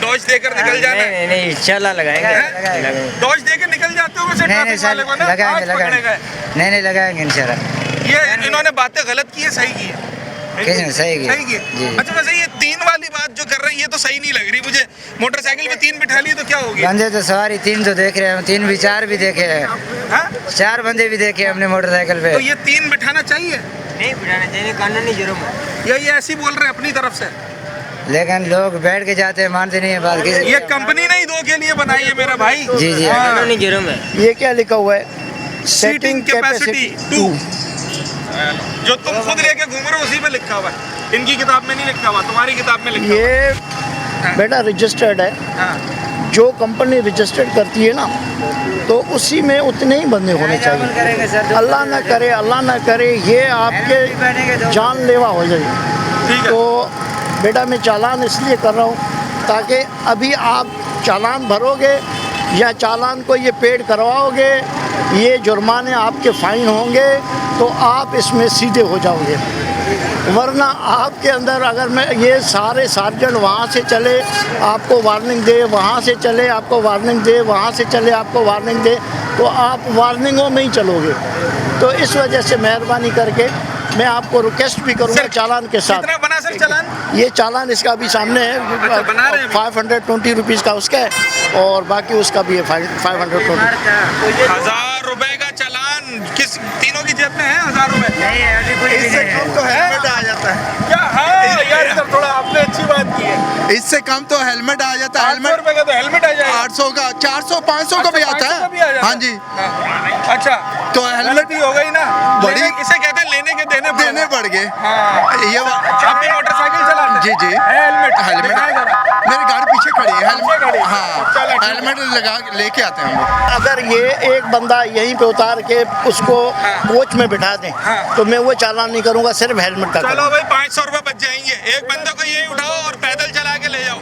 डॉज देकर निकल जाना है? नहीं नहीं इंशाल्लाह लगाएंगे। डॉज देकर निकल जाते हो वैसे ट्रैफिक वाले को ना, आज पकड़े गए। नहीं लगाएंगे इंशाल्लाह। ये इन्होंने बातें गलत की है, सही की है? सही की सही की है। अच्छा, वैसे ये 3 वाली बात जो कर रहे हैं ये तो सही नहीं लग रही मुझे। मोटरसाइकिल पे 3 बिठा लिए तो क्या होगी? बंदे तो सवारी 3 तो देख रहे हैं, 3 भी 4 भी देखे हैं, हाँ? 4 बंदे भी देखे हमने मोटरसाइकिल पे। तो ये 3 बिठाना चाहिए नहीं बिठाना चाहिए, कानूनी जुर्म है। या ये ऐसे ही बोल रहे हैं अपनी तरफ से? लेकिन लोग बैठ के जाते हैं, मानते नहीं है बात की। ये कंपनी नहीं 2 के लिए बनाई है मेरा भाई। जी जी कानूनी जुर्म है। ये क्या लिखा हुआ है? सीटिंग कैपेसिटी 2, जो तुम खुद लेके घूम रहे हो उसी पे लिखा हुआ है, इनकी किताब में नहीं लिखा हुआ, तुम्हारी किताब में लिखा हुआ है। ये बेटा रजिस्टर्ड है, हाँ। जो कंपनी रजिस्टर्ड करती है ना तो उसी में उतने ही बंदे होने चाहिए। अल्लाह ना करे ये आपके जानलेवा हो जाए। ठीक है। तो बेटा मैं चालान इसलिए कर रहा हूँ ताकि अभी आप चालान भरोगे या चालान को ये पेड करवाओगे, ये जुर्माने आपके फ़ाइन होंगे तो आप इसमें सीधे हो जाओगे। वरना आपके अंदर अगर मैं ये सारे सार्जेंट वहाँ से चले आपको वार्निंग दे, वहाँ से चले आपको वार्निंग दे, वहाँ से चले आपको वार्निंग दे, तो आप वार्निंगों में ही चलोगे। तो इस वजह से मेहरबानी करके मैं आपको रिक्वेस्ट भी करूँगा चालान के साथ। कितना बना सर चालान? ये चालान इसका अभी सामने है, अच्छा, बना रहे हैं अभी? 520 रुपीज़ का उसका है और बाकी उसका भी है 520। 1000 रुपए का चालान किस तीनों की जेब में है? 1000 रुपए इससे कम तो हेलमेट आ जाता है। क्या? हाँ यार, इधर थोड़ा आपने अच्छी बात की है। इससे कम तो हेलमेट आ जाता है। 800 रुपए का तो हेलमेट आ जाएगा। 800 का, 400, 500 का भी आता 500 का भी आ है। जाता हाँ जी। हाँ। अच्छा, तो हेलमेट गलती हो गई ना, बड़ी- इसे कहते हैं लेने के देने पड़ गए। हाँ। ये आप भी मोटरसाइकिल चलाते हैं? जी जी। है हेलमेट? हेलमेट दिखाएं जरा। मेरी गाड़ी पीछे खड़ी है। पीछे खड़ी है? हाँ, चलो, ठीक है। हेलमेट लगा लेके आते हैं हम लोग। अगर ये एक बंदा यहीं पे उतार के उसको कोच में बिठा दें हाँ। तो मैं वो चालान नहीं करूँगा, सिर्फ हेलमेट का चलो भाई, 500 रुपए बच जाएंगे। एक बंदे को यही उठाओ और पैदल चला के ले जाओ।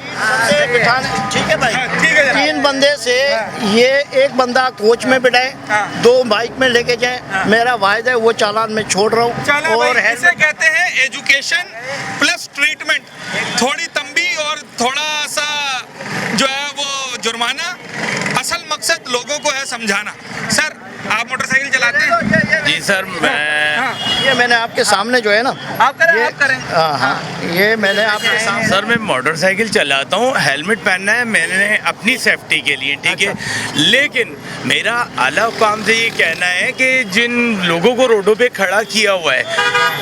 ठीक है भाई। हाँ, ठीक है जनाब। 3 बंदे से ये एक बंदा कोच में बिठाए, हाँ। 2 बाइक में लेके जाए, मेरा वायदा है वो चालान मैं छोड़ रहा हूँ। चलो और भाई, इसे कहते हैं एजुकेशन प्लस ट्रीटमेंट। थोड़ी तंबी और थोड़ा सा जो है वो जुर्माना, असल मकसद लोगों को है समझाना। सर, आप मोटरसाइकिल चलाते हैं? जी सर, मैं हाँ। ये मैंने आपके सामने जो है ना, आप करें, ये- आप करें। हाँ, ये मैंने आपके सामने सर मैं मोटरसाइकिल चलाता हूँ, हेलमेट पहनना है मैंने अपनी सेफ्टी के लिए, ठीक है। लेकिन मेरा आला हुकाम से ये कहना है कि जिन लोगों को रोडों पे खड़ा किया हुआ है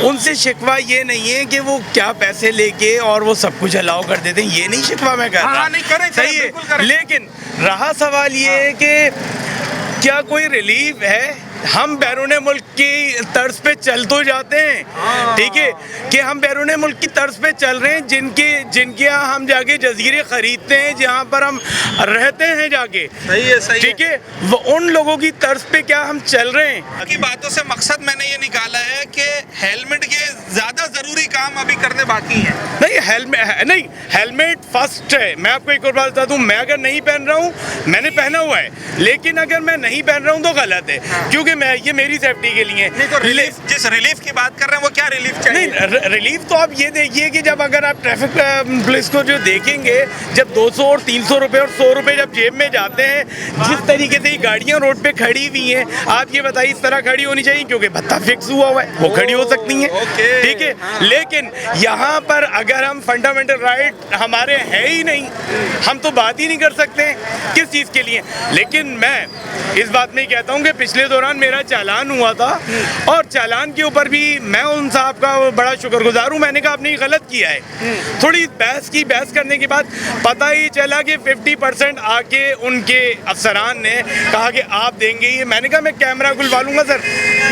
उनसे शिकवा ये नहीं है कि वो क्या पैसे लेके और वो सब कुछ अलाउ कर देते हैं, ये नहीं शिकवा मैं कर रहा। हाँ, नहीं करें, सही बिल्कुल है, करें। लेकिन रहा सवाल ये है कि क्या कोई रिलीफ है? हम बैरून मुल्क की तर्ज पे चल तो जाते हैं, ठीक है, कि हम बैरून मुल्क की तर्ज पे चल रहे हैं, जिनके यहाँ हम जाके जजीरे खरीदते हैं, जहाँ पर हम रहते हैं जाके, सही है, सही है। ठीक है, वो उन लोगों की तर्ज पे क्या हम चल रहे हैं? की बातों से मकसद मैंने ये निकाला है कि हेलमेट के ज्यादा जरूरी काम अभी करने बाकी हैं। नहीं, हेलमेट फर्स्ट है। मैं आपको एक और बात बता दूं, मैं अगर नहीं पहन रहा हूं, मैंने पहना हुआ है, लेकिन अगर मैं नहीं पहन रहा हूं तो गलत है, क्योंकि ये मेरी सेफ्टी के लिए। नहीं तो रिलीफ, जिस रिलीफ की बात कर रहे हैं वो क्या रिलीफ चाहिए? नहीं, रिलीफ तो आप ये देखिए कि जब अगर आप ट्रैफिक पुलिस को जो देखेंगे, जब 200 और 300 रुपए और 100 रुपए जब जेब में जाते हैं, जिस तरीके से ये गाड़ियां रोड पे खड़ी हुई हैं, आप ये बताइए इस तरह खड़ी होनी चाहिए, क्योंकि भत्ता फिक्स हुआ है, वो खड़ी हो सकती हैं, ठीक है। लेकिन यहाँ पर अगर हम फंडामेंटल राइट हमारे है ही नहीं, हम तो बात ही नहीं कर सकते किस चीज़ के लिए। लेकिन मैं इस बात में कहता हूँ कि पिछले दौरान मेरा चालान हुआ था, और चालान के ऊपर भी मैं उन साहब का बड़ा शुक्रगुजार हूँ। मैंने कहा आपने ये गलत किया है। थोड़ी बहस करने के बाद पता ही चला कि 50% आके उनके अफसरान ने कहा कि आप देंगे ये। मैंने कहा मैं कैमरा खुलवा लूँगा सर,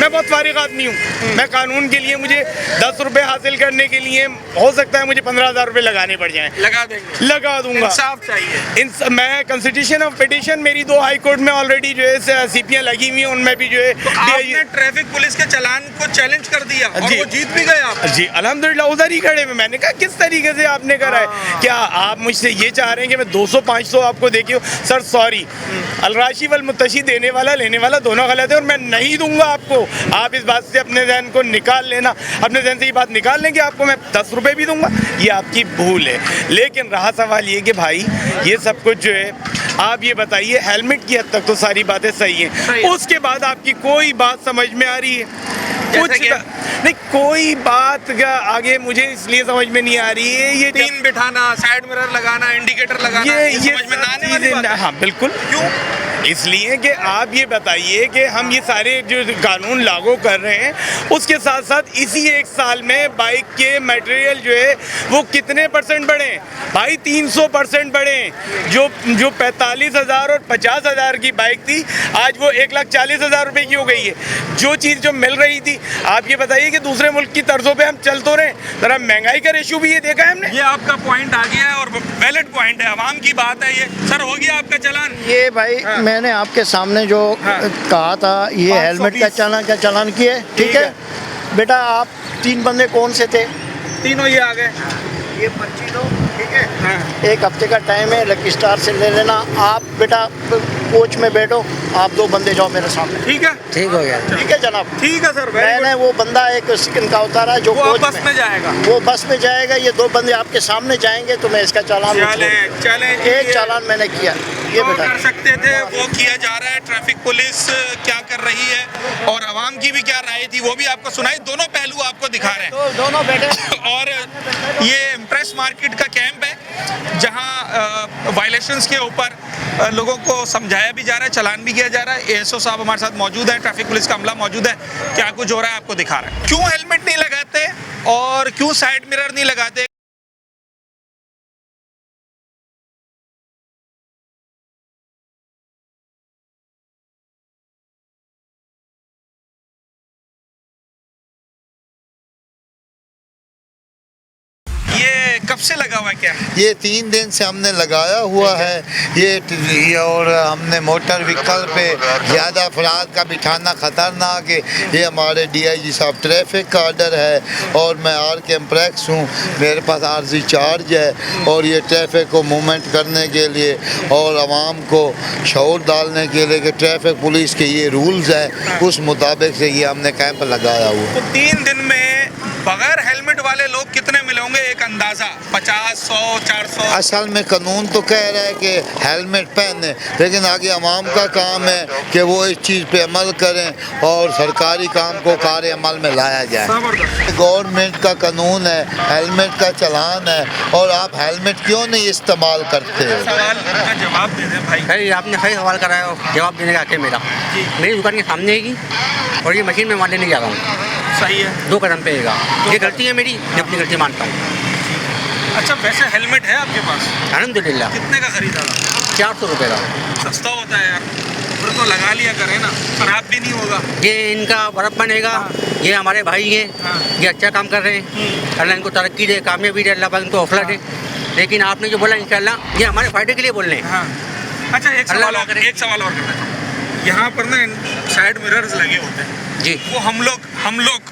मैं बहुत फारिग आदमी हूँ, मैं कानून के लिए मुझे 10 रुपये हासिल करने के लिए हो सकता है मुझे 15,000 रुपये लगाने पड़ जाएं, लगा देंगे, लगा दूंगा। इंसाफ चाहिए। मैं कंस्टिट्यूशन ऑफ पिटिशन मेरी 2 हाई कोर्ट में ऑलरेडी जो है सीपियां लगी हुई हैं, उनमें भी जो है आपने ट्रैफिक पुलिस के चालान को चैलेंज कर दिया और वो जीत भी गए आप। जी अल्हम्दुलिल्लाह, उधर ही खड़े में। मैंने कहा किस तरीके से आपने करा है, क्या आप मुझसे ये चाह रहे हैं कि मैं 200-500 आपको देखिए? सर सॉरी, अलराशी वल मुत्तशी, देने वाला लेने वाला दोनों गलत है, और मैं नहीं दूंगा आपको। आप इस बात से अपने जहन को निकाल लेना, अपने जहन से ये बात निकाल लें कि आपको मैं 10 रुपये भी दूंगा, ये आपकी भूल है। लेकिन रहा सवाल ये कि भाई ये सब कुछ जो है, आप ये बताइए, हेलमेट की हद तक तो सारी बातें सही हैं, उसके बाद आपकी कोई बात समझ में आ रही है? कुछ नहीं, कोई बात आगे मुझे इसलिए समझ में नहीं आ रही है। ये तीन बिठाना, साइड मिरर लगाना, इंडिकेटर लगाना, ये समझ में ना आने वाली बात है। हाँ बिल्कुल। क्यों? इसलिए कि आप ये बताइए कि हम ये सारे जो कानून लागू कर रहे हैं, उसके साथ साथ इसी 1 साल में बाइक के मटेरियल जो है वो कितने % बढ़े? भाई 300% बढ़े। जो 45,000 और 50,000 की बाइक थी, आज वो 1,40,000 रुपये की हो गई है। जो चीज़ जो मिल रही थी, आप ये बताइए कि दूसरे मुल्क की तर्जों पे हम चल तो रहे, जरा महंगाई का रेशो भी ये देखा है हमने। ये आपका पॉइंट आ गया है और वैलिड पॉइंट है, आवाम की बात है ये। सर हो गया आपका चालान? ये भाई मैंने आपके सामने जो कहा था, ये हेलमेट का चालान किया, ठीक है बेटा। आप 3 बंदे कौन से थे? तीनों ये आ गए। ये पर्ची लो, ठीक है। 1 हफ्ते का टाइम है, लकी स्टार से ले लेना। आप बेटा कोच में बैठो, आप 2 बंदे जाओ मेरे सामने, ठीक है? ठीक हो गया। ठीक है जनाब, ठीक है सर। मैंने वो बंदा एक इनका उतारा जो वो कोच बस में जाएगा, वो बस में जाएगा। ये 2 बंदे आपके सामने जाएंगे तो मैं इसका चालान चले एक चालान मैंने किया। ये बेटा कर सकते थे, वो किया जा रहा है। ट्रैफिक पुलिस क्या कर रही है और आवाम की भी क्या राय थी वो भी आपको सुनाई, दोनों पहलू आपको दिखा रहे हैं। तो दोनों बैठे और ये इम्प्रेस मार्केट का कैंप है, जहां वायलेशंस के ऊपर लोगों को समझाया भी जा रहा है, चालान भी किया जा रहा है। एएसओ साहब हमारे साथ मौजूद है, ट्रैफिक पुलिस का अमला मौजूद है, क्या कुछ हो रहा है आपको दिखा रहा है। क्यों हेलमेट नहीं लगाते और क्यों साइड मिरर नहीं लगाते? कब से लगा हुआ है क्या? ये 3 दिन से हमने लगाया हुआ है ये और हमने मोटर व्हीकल पे ज़्यादा अफराद का बिठाना ख़तरनाक है। ये हमारे DIG साहब ट्रैफिक का आर्डर है और मैं RK एम्प्रेक्स हूँ, मेरे पास आर्जी चार्ज है और ये ट्रैफिक को मूवमेंट करने के लिए और आवाम को शऊर डालने के लिए कि ट्रैफिक पुलिस के ये रूल्स हैं, उस मुताबिक से ये हमने कैंप लगाया हुआ। तो 3 दिन में बगैर हेलमेट वाले लोग कितने मिले होंगे, एक अंदाजा? 50, 100, 400? असल में कानून तो कह रहा है कि हेलमेट पहने, लेकिन आगे अवाम का काम है कि वो इस चीज़ पे अमल करें और सरकारी काम को कार्य अमल में लाया जाए। गवर्नमेंट का कानून है, हेलमेट का चालान है और आप हेलमेट क्यों नहीं इस्तेमाल करते? सवाल का जवाब दे दें भाई। भाई आपने सही सवाल कराया, जवाब देने का हक है मेरा। मेरी दुकान के सामने है और ये मशीन में माल लेने जा रहा हूँ। सही है, 2 कदम पे आएगा। ये गलती है मेरी, मैं अपनी गलती मानता हूँ। अच्छा वैसे हेलमेट है आपके पास? अल्हम्दुलिल्लाह। कितने का खरीदा था? 400 रुपये का। सस्ता होता है यार, फिर तो लगा लिया करें ना, खराब भी नहीं होगा। ये इनका बर्फ बनेगा, ये हमारे भाई हैं, ये अच्छा काम कर रहे हैं, अल्लाह इनको तरक्की दे, कामयाबी दे, अल्लाह इनको हौसला दे। लेकिन आपने जो बोला इंशाल्लाह ये हमारे फायदे के लिए बोल रहे हैं। अच्छा एक सवाल और करना चाहूँ, यहाँ पर ना साइड मिरर्स लगे होते हैं जी, वो हम लोग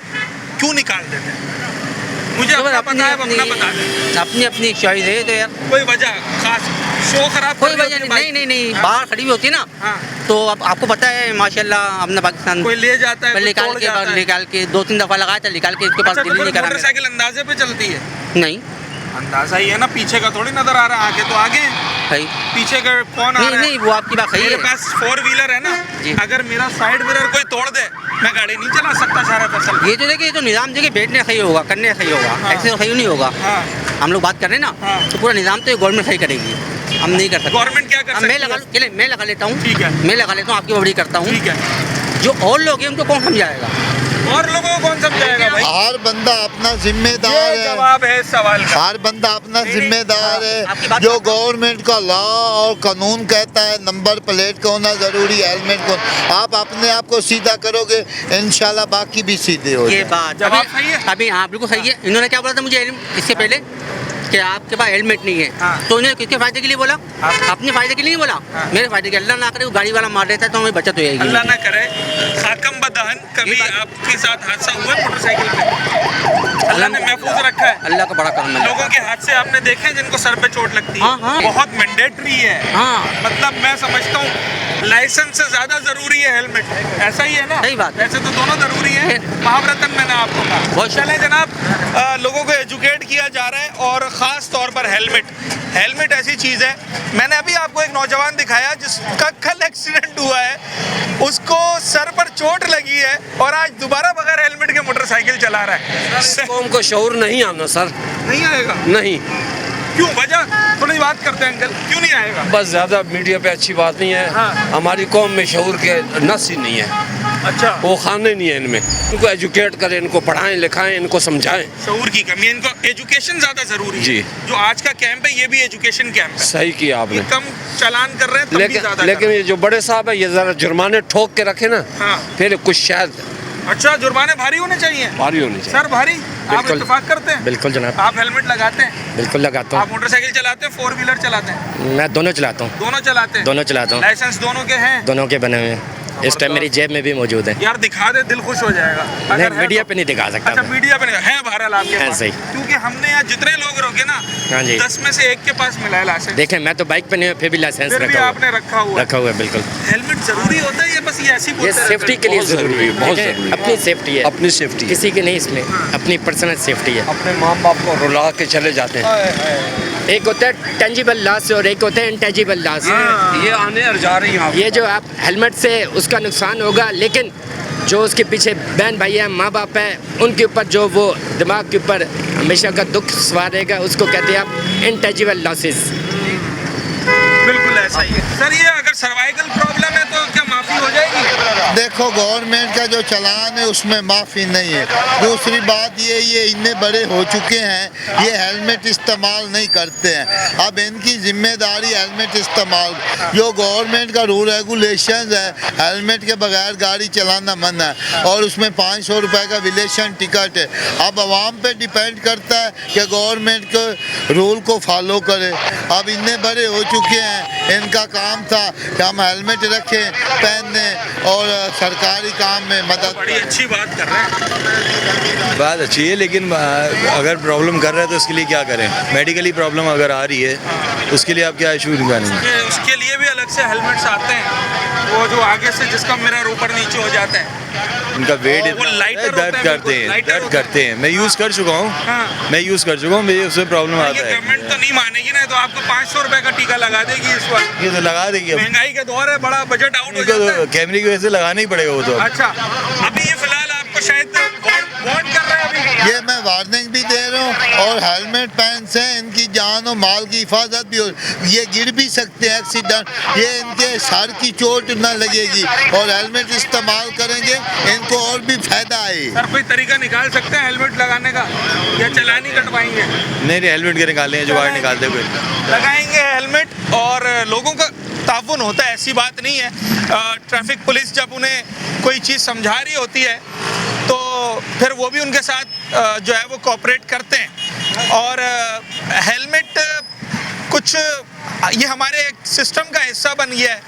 क्यों निकाल देते हैं? मुझे अपना पता है, अपना बता दें। अपनी अपनी चॉइस है तो यार कोई वजह खास शो खराब कोई वजह नहीं, बाहर खड़ी भी होती है ना। हाँ। तो अब आपको पता है माशाल्लाह अपना पाकिस्तान कोई ले जाता है, कोई निकाल तोड़ के जाता है। निकाल के 2-3 दफा लगाया था, निकाल के इसके पास अच्छा, दिल्ली तो नहीं करा मोटरसाइकिल अंदाजे पे चलती है? नहीं अंदाजा ही है ना, पीछे का थोड़ी नजर आ रहा है, आगे तो आगे है। भाई पीछे का कौन आ रहा है? नहीं वो आपकी बात सही मेरे है। पास 4 व्हीलर है ना, अगर मेरा साइड मिरर कोई तोड़ दे, मैं गाड़ी नहीं चला सकता सारा फसल। ये तो देखिए, ये तो निज़ाम देखिए बैठने सही होगा, करने सही होगा, ऐसे सही नहीं होगा। हम लोग बात कर रहे हैं ना, तो पूरा निज़ाम तो गवर्नमेंट सही करेगी, हम नहीं कर सकते। गवर्नमेंट क्या कर सकती है? मैं लगा लेता हूँ, ठीक है, मैं लगा लेता हूँ, आपकी बड़ी करता हूँ, ठीक है। जो और लोग हैं उनको कौन समझाएगा? और लोगों को कौन समझाएगा भाई? हर बंदा अपना जिम्मेदार ये है। जवाब है इस सवाल का। हर बंदा अपना जिम्मेदार है। जो गवर्नमेंट का लॉ और कानून कहता है नंबर प्लेट का होना जरूरी है, हेलमेट को, आप अपने आप को सीधा करोगे, इंशाल्लाह बाकी भी सीधे हो ये बात जवाब सही है। अभी हाँ बिल्कुल सही है। इन्होंने क्या बोला था मुझे इससे पहले कि आपके पास हेलमेट नहीं है, तो इन्होंने किसके फायदे के लिए बोला? अपने फायदे के लिए नहीं बोला, मेरे फायदे के। अल्लाह ना करे वो गाड़ी वाला मार देता है तो हमें बचत हो जाएगी। अल्लाह ना करे खाकम बदहन कभी आपके साथ हादसा हुआ है मोटरसाइकिल पे? अल्लाह ने महफूज रखा है। अल्लाह का बड़ा करम है। लोगों के हादसे आपने देखे हैं जिनको सर पे चोट लगती है? बहुत मैंडेटरी है। मतलब मैं समझता हूँ लाइसेंस से ज्यादा जरूरी है हेलमेट, ऐसा ही है ना? सही बात। वैसे तो दोनों जरूरी है, महाव्रतन मैंने आपको कहा। चले जनाब, लोगों को एजुकेट किया जा रहा है और ख़ास तौर पर हेलमेट ऐसी चीज़ है। मैंने अभी आपको एक नौजवान दिखाया जिसका कल एक्सीडेंट हुआ है, उसको सर पर चोट लगी है और आज दोबारा बगैर हेलमेट के मोटरसाइकिल चला रहा है। कौम को शऊर नहीं आना सर, नहीं आएगा? नहीं। क्यों? वजह थोड़ी बात करते हैं अंकल, क्यों नहीं आएगा? बस ज़्यादा मीडिया पे अच्छी बात नहीं है। हमारी कौम में शऊर के नस ही नहीं है। अच्छा, वो खाने नहीं है इनमें। इनको एजुकेट करें, इनको पढ़ाएं लिखाएं, इनको समझाएं। शऊर की कमी है, इनको एजुकेशन ज़्यादा ज़रूरी है। जी। जो आज का कैंप है ये भी एजुकेशन कैंप है। सही किया आपने। ये कम चालान कर रहे हैं तब भी ज़्यादा लेकिन ये जो बड़े साहब है ये ज़रा जुर्माने ठोक के रखे ना, फिर कुछ शायद। अच्छा, जुर्माने भारी होने चाहिए? भारी होने चाहिए सर, भारी? आप इत्तेफाक करते हैं? बिल्कुल जनाब। आप हेलमेट लगाते हैं? बिल्कुल लगाता आप मोटरसाइकिल चलाते हैं, 4 व्हीलर चलाते हैं? मैं दोनों चलाता हूँ। दोनों चलाते हैं? दोनों चलाता हूँ। लाइसेंस दोनों के हैं? दोनों के बने हुए हैं, इस टाइम मेरी जेब में भी मौजूद है। यार दिखा दे, दिल खुश हो जाएगा। नहीं, मीडिया पे नहीं दिखा सकता। अच्छा, मीडिया पे नहीं है, बहरहाल आपके पास? सही। क्योंकि हमने यहाँ जितने लोग रोके ना, हाँ जी, 10 में से 1 के पास मिला है लाइसेंस। देखें मैं तो बाइक पे नहीं हूँ, फिर भी लाइसेंस फिर भी आपने रखा हुआ है बिल्कुल। हेलमेट जरूरी होता है या बस ये ऐसी ये सेफ्टी के लिए जरूरी है, बहुत जरूरी है। अपनी सेफ्टी है, अपनी सेफ्टी, किसी की नहीं, इसमें अपनी पर्सनल सेफ्टी है। अपने माँ बाप को रुला के चले जाते हैं। एक होता है टेंजिबल लॉस और एक होता है इनटेंजिबल लॉस। ये आने और जा रही हैं। ये जो आप हेलमेट से उसका नुकसान होगा, लेकिन जो उसके पीछे बहन भाई है, माँ बाप है, उनके ऊपर जो वो दिमाग के ऊपर हमेशा का दुख सवार रहेगा, उसको कहते हैं आप इनटेंजिबल लॉसेस। बिल्कुल ऐसा ही है सर। ये अगर सर्वाइकल प्रॉब्लम है तो क्या माफ़ी हो जाएगी? देखो गवर्नमेंट का जो चलान है उसमें माफ़ी नहीं है। दूसरी बात ये इतने बड़े हो चुके हैं, ये हेलमेट इस्तेमाल नहीं करते हैं। अब इनकी जिम्मेदारी हेलमेट इस्तेमाल, जो गवर्नमेंट का रूल रेगुलेशन है, हेलमेट के बगैर गाड़ी चलाना मना है और उसमें 500 रुपये का विलेशन टिकट है। अब आवाम पे डिपेंड करता है कि गवर्नमेंट के रूल को फॉलो करे। अब इतने बड़े हो चुके हैं, इनका काम था कि हम हेलमेट रखें, पहने और सरकारी काम में मदद। बड़ी अच्छी बात कर रहे हैं। बात अच्छी है, लेकिन अगर प्रॉब्लम कर रहे हैं तो उसके लिए क्या करें? मेडिकली प्रॉब्लम अगर आ रही है उसके लिए आप क्या इशू निकालेंगे? उसके लिए भी अलग से हेलमेट्स आते हैं, वो जो आगे से जिसका मिरर ऊपर नीचे हो जाता है, उनका वेट दर्द करते हैं। मैं यूज़ कर चुका हूँ, मैं यूज़ कर चुका हूँ, मेरी उसमें प्रॉब्लम आता है। गवर्नमेंट तो नहीं मानेगी ना, तो आपको 500 रुपए का टीका लगा देगी इस वक्त। ये तो लगा देगी, महंगाई का दौर है, बड़ा बजट आउट हो जाता है। कैमरे की वजह से लगाना ही पड़ेगा वो तो। अच्छा, अभी ये फिलहाल आपको शायद वार्न कर रहे हैं अभी। ये मैं वार्निंग भी दे रहा हूँ और हेलमेट पहन से इनकी जान और माल की हिफाजत भी हो। ये गिर भी सकते हैं, एक्सीडेंट, ये इनके सर की चोट ना लगेगी और हेलमेट इस्तेमाल करेंगे इनको और भी फायदा आए। सर कोई तरीका निकाल सकते हैं हेलमेट लगाने का या चलान ही कटवाएंगे? नहीं, हेलमेट के निकाले हैं, जुगाड़ निकालते कोई लगाएंगे हेलमेट और लोगों का ताउन होता है, ऐसी बात नहीं है। ट्रैफिक पुलिस जब उन्हें कोई चीज़ समझा रही होती है तो फिर वो भी उनके साथ जो है वो कोऑपरेट करते हैं। और हेलमेट कुछ ये हमारे एक सिस्टम का हिस्सा बन गया है।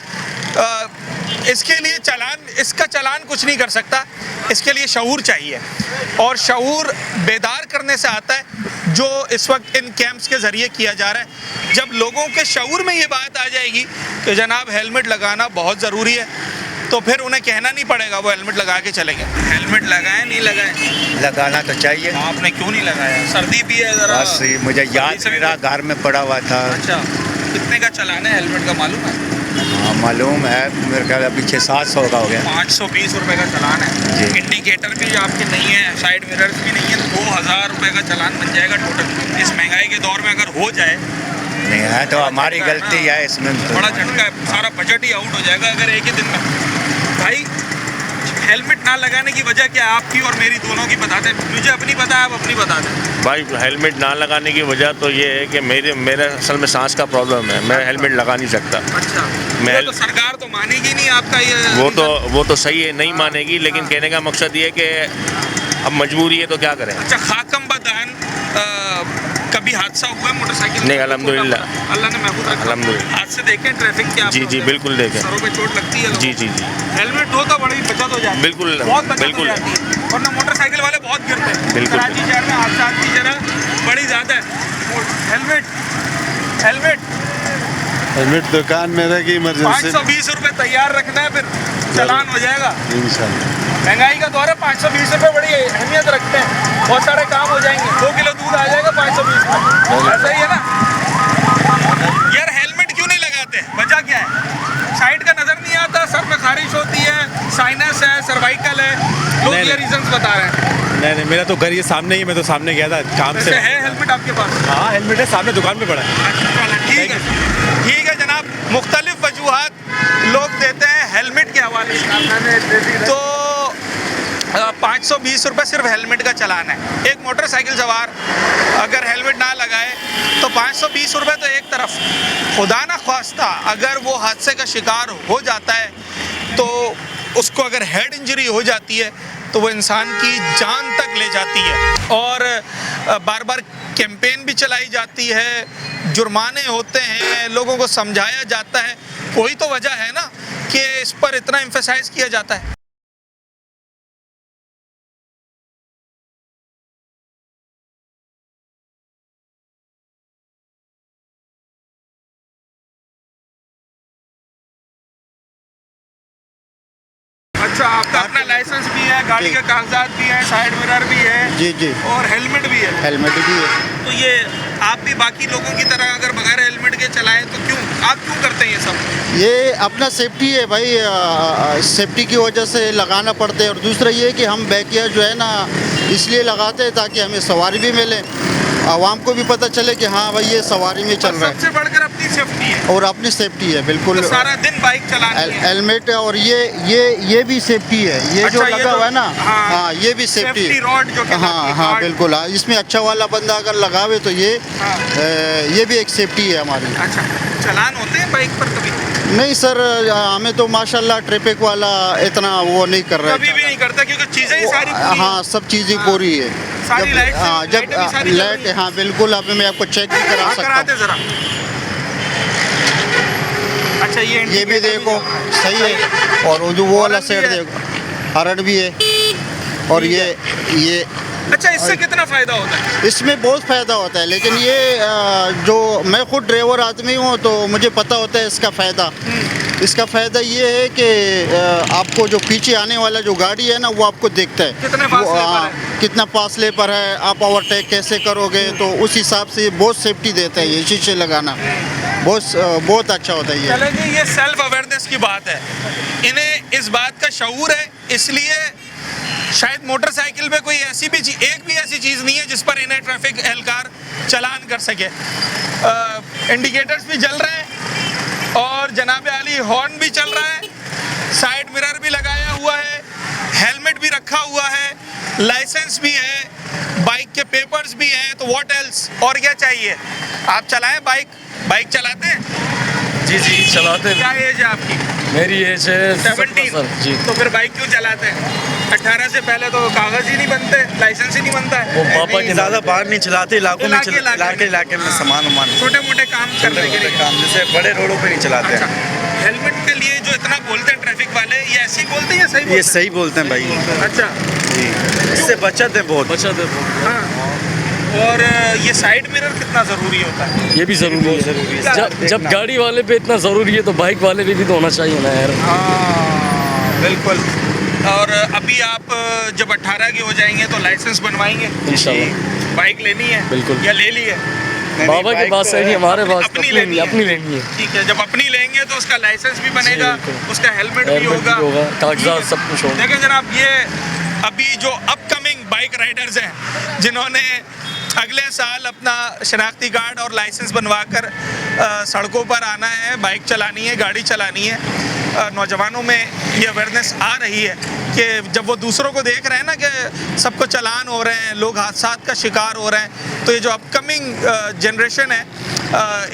इसके लिए इसका चालान कुछ नहीं कर सकता, इसके लिए शऊर चाहिए, और शऊर बेदार करने से आता है, जो इस वक्त इन कैंप्स के ज़रिए किया जा रहा है। जब लोगों के शऊर में ये बात आ जाएगी कि जनाब हेलमेट लगाना बहुत ज़रूरी है, तो फिर उन्हें कहना नहीं पड़ेगा, वो हेलमेट लगा के चलेंगे। हेलमेट लगाएं नहीं लगाएं? लगाना तो चाहिए। आपने क्यों नहीं लगाया? सर्दी भी है ज़रा। बस मुझे याद नहीं रहा, घर में पड़ा हुआ था। अच्छा, कितने का चलान है हेलमेट का मालूम है? हाँ मालूम है, मेरे ख्याल अभी 600-700 का हो गया। 520 रुपये का चलान है। इंडिकेटर भी आपके नहीं है, साइड मिरर्स भी नहीं है, तो 2000 रुपये का चलान बन जाएगा टोटल। इस महंगाई के दौर में अगर हो जाए, नहीं है तो हमारी गलती है इसमें। बड़ा झटका है, सारा बजट ही आउट हो जाएगा अगर एक ही दिन में। भाई हेलमेट ना लगाने की वजह क्या है आपकी और मेरी दोनों की बताते हैं? मुझे अपनी पता है, आप अपनी बता दें। भाई हेलमेट ना लगाने की वजह तो ये है कि मेरे असल में सांस का प्रॉब्लम है, मैं हेलमेट लगा नहीं सकता। अच्छा, मैं तो सरकार तो मानेगी नहीं आपका ये। वो तो सही है, नहीं मानेगी, लेकिन कहने का मकसद ये है कि अब मजबूरी है तो क्या करें। अच्छा, खाकम बदान कभी हादसा हुआ है मोटरसाइकिल? नहीं, अल्हम्दुलिल्लाह, अल्लाह ने महफूज रखा। अल्हम्दुलिल्लाह। हादसे देखें ट्रैफिक के? जी बिल्कुल देखें। सरों पे चोट लगती है लोगों जी को। हेलमेट हो तो बड़ी बचत हो जाती है। बिल्कुल बहुत बचत बिल्कुल हो जाती है, वरना मोटरसाइकिल वाले बहुत गिरते हैं। बिल्कुल। कराची शहर में हादसा की जगह बड़ी ज़्यादा है। हेलमेट दुकान में रहेगी, इमरजेंसी 520 रुपये तैयार रखना है, फिर चालान हो जाएगा। इंशाल्लाह। महंगाई का दौर है, 520 रुपये बड़ी अहमियत रखते हैं, बहुत सारे काम हो जाएंगे। 2 किलो दूध आ जाएगा 520 में, ऐसा ही है ना यार। हेलमेट क्यों नहीं लगाते, वजह क्या है? साइड का नजर नहीं आता, सर में खारिश होती है, साइनस है, सर्वाइकल है, लोग ये रीजंस बता रहे हैं। नहीं, मेरा तो घर ये सामने ही, मैं तो सामने गया था काम से। है हेलमेट आपके पास? हाँ हेलमेट है, सामने दुकान पे पड़ा है। ठीक है जनाब, मुख्तलिफ वजूहात लोग देते हैं हेलमेट के हवाले से। तो 520 रुपये सिर्फ हेलमेट का चालान है। एक मोटरसाइकिल सवार अगर हेलमेट ना लगाए तो 520 रुपये तो एक तरफ, खुदा ना ख्वास्ता अगर वो हादसे का शिकार हो जाता है तो उसको अगर हेड इंजरी हो जाती है तो वो इंसान की जान तक ले जाती है। और बार बार कैंपेन भी चलाई जाती है, जुर्माने होते हैं, लोगों को समझाया जाता है। कोई तो वजह है ना कि इस पर इतना एम्फेसाइज किया जाता है। अच्छा, आपका अपना लाइसेंस भी है, गाड़ी के कागजात भी हैं, साइड मिरर भी है? जी और हेलमेट भी है? हेलमेट भी है। तो ये आप भी बाकी लोगों की तरह अगर बगैर हेलमेट के चलाएं तो आप क्यों करते हैं ये सब? ये अपना सेफ्टी है भाई, सेफ्टी की वजह से लगाना पड़ता है। और दूसरा ये कि हम बैकिया जो है ना इसलिए लगाते हैं ताकि हमें सवारी भी मिले, आवाम को भी पता चले कि हाँ भाई ये सवारी में चल रहा है। सबसे बढ़कर अपनी सेफ्टी है। और अपनी सेफ्टी है बिल्कुल। तो सारा दिन बाइक चलानी है। हेलमेट और ये भी सेफ्टी है, ये अच्छा, जो लगा हुआ है ना, हाँ, ये भी सेफ्टी है। रॉड जो हाँ बिल्कुल, हाँ, इसमें अच्छा वाला बंदा अगर लगावे तो ये भी एक सेफ्टी है हमारी। अच्छा, चलान होते हैं बाइक पर कभी? नहीं सर, हमें तो माशाल्लाह ट्रैफिक वाला इतना वो नहीं कर रहा है। कभी भी नहीं करता क्योंकि चीज़ें ही सारी पूरी हाँ, सब चीज़ें पूरी है। सारी लाइट, हाँ जब लाइट, हाँ बिल्कुल, अब मैं आपको चेक भी करा सकता हूँ। जरा। अच्छा, ये भी देखो सही है, और जो वो वाला साइड देखो, हरड़ भी है, और ये अच्छा, इससे कितना फ़ायदा होता है? इसमें बहुत फ़ायदा होता है, लेकिन ये जो मैं खुद ड्राइवर आदमी हूँ तो मुझे पता होता है इसका फ़ायदा। इसका फ़ायदा ये है कि आपको जो पीछे आने वाला जो गाड़ी है ना वो आपको देखता है कितना फासले पर है, आप ओवरटेक कैसे करोगे, तो उस हिसाब से बहुत सेफ्टी देता है ये शीशे लगाना, बहुत अच्छा होता है ये। चलें जी, ये सेल्फ अवेयरनेस की बात है, इन्हें इस बात का शऊर है, इसलिए शायद मोटरसाइकिल पे कोई ऐसी भी एक भी ऐसी चीज़ नहीं है जिस पर इन्हें ट्रैफिक एहलकार चालान कर सके। इंडिकेटर्स भी जल रहे हैं और जनाब आली हॉर्न भी चल रहा है, साइड मिरर भी लगाया हुआ है, हेलमेट भी रखा हुआ है, लाइसेंस भी है, बाइक के पेपर्स भी हैं, तो व्हाट एल्स, और क्या चाहिए? आप चलाएं बाइक चलाते हैं? जी चलाते हैं। क्या एज है आपकी? मेरी एज है 17 जी। तो फिर बाइक क्यों चलाते हैं? 18 से पहले तो कागज ही नहीं बनते, लाइसेंस ही नहीं बनता है। वो पापा के ज़्यादा बाहर नहीं चलाते, इलाके में इलाके में सामान वामान छोटे मोटे काम करने के लिए, काम जैसे बड़े रोडों पे नहीं चलाते हैं। हेलमेट के लिए जो इतना बोलते हैं ट्रैफिक वाले, ये ऐसे ही बोलते हैं या सही बोलते ये हैं? सही बोलते हैं भाई। अच्छा, इससे बचत है बहुत। हाँ। और ये साइड मिरर कितना ज़रूरी होता है? ये भी ज़रूरी है। जब गाड़ी वाले पे इतना ज़रूरी है तो बाइक वाले पे भी तो होना चाहिए ना यार। हाँ बिल्कुल। और अभी आप जब 18 के हो जाएंगे तो लाइसेंस बनवाएंगे इंशाल्लाह। बाइक लेनी है बिल्कुल। या ले ली है? बाबा के पास है कि हमारे पास अपनी लेनी है। ठीक है, जब अपनी लेंगे तो उसका लाइसेंस भी बनेगा, उसका हेलमेट भी होगा, कागजात सब कुछ होगा। देखिए जनाब, ये अभी जो अपकमिंग बाइक राइडर्स हैं जिन्होंने अगले साल अपना शनाख्ती कार्ड और लाइसेंस बनवाकर सड़कों पर आना है, बाइक चलानी है, गाड़ी चलानी है, नौजवानों में ये अवेयरनेस आ रही है कि जब वो दूसरों को देख रहे हैं ना कि सबको चालान हो रहे हैं, लोग हादसात का शिकार हो रहे हैं, तो ये जो अपकमिंग जनरेशन है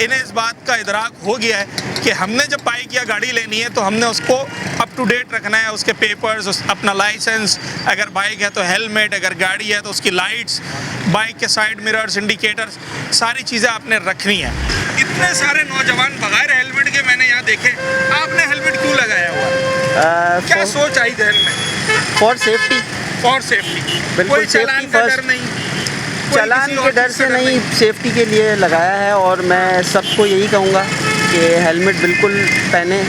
इन्हें इस बात का इदराक हो गया है कि हमने जब बाइक या गाड़ी लेनी है तो हमने उसको अप टू डेट रखना है, उसके पेपर्स, अपना लाइसेंस, अगर बाइक है तो हेलमेट, अगर गाड़ी है तो उसकी लाइट्स, बाइक के साइड मिरर्स, इंडिकेटर्स, सारी चीज़ें आपने रखनी है। इतने सारे नौजवान बगैर हेलमेट के मैंने यहाँ देखे, आपने हेलमेट क्यों लगाया हुआ है? क्या सोच आई ध्यान में? For safety. फॉर सेफ्टी, बिल्कुल, कोई चालान safety का first। डर नहीं? चालान के डर से नहीं, सेफ्टी के लिए लगाया है। और मैं सबको यही कहूँगा कि हेलमेट बिल्कुल पहने,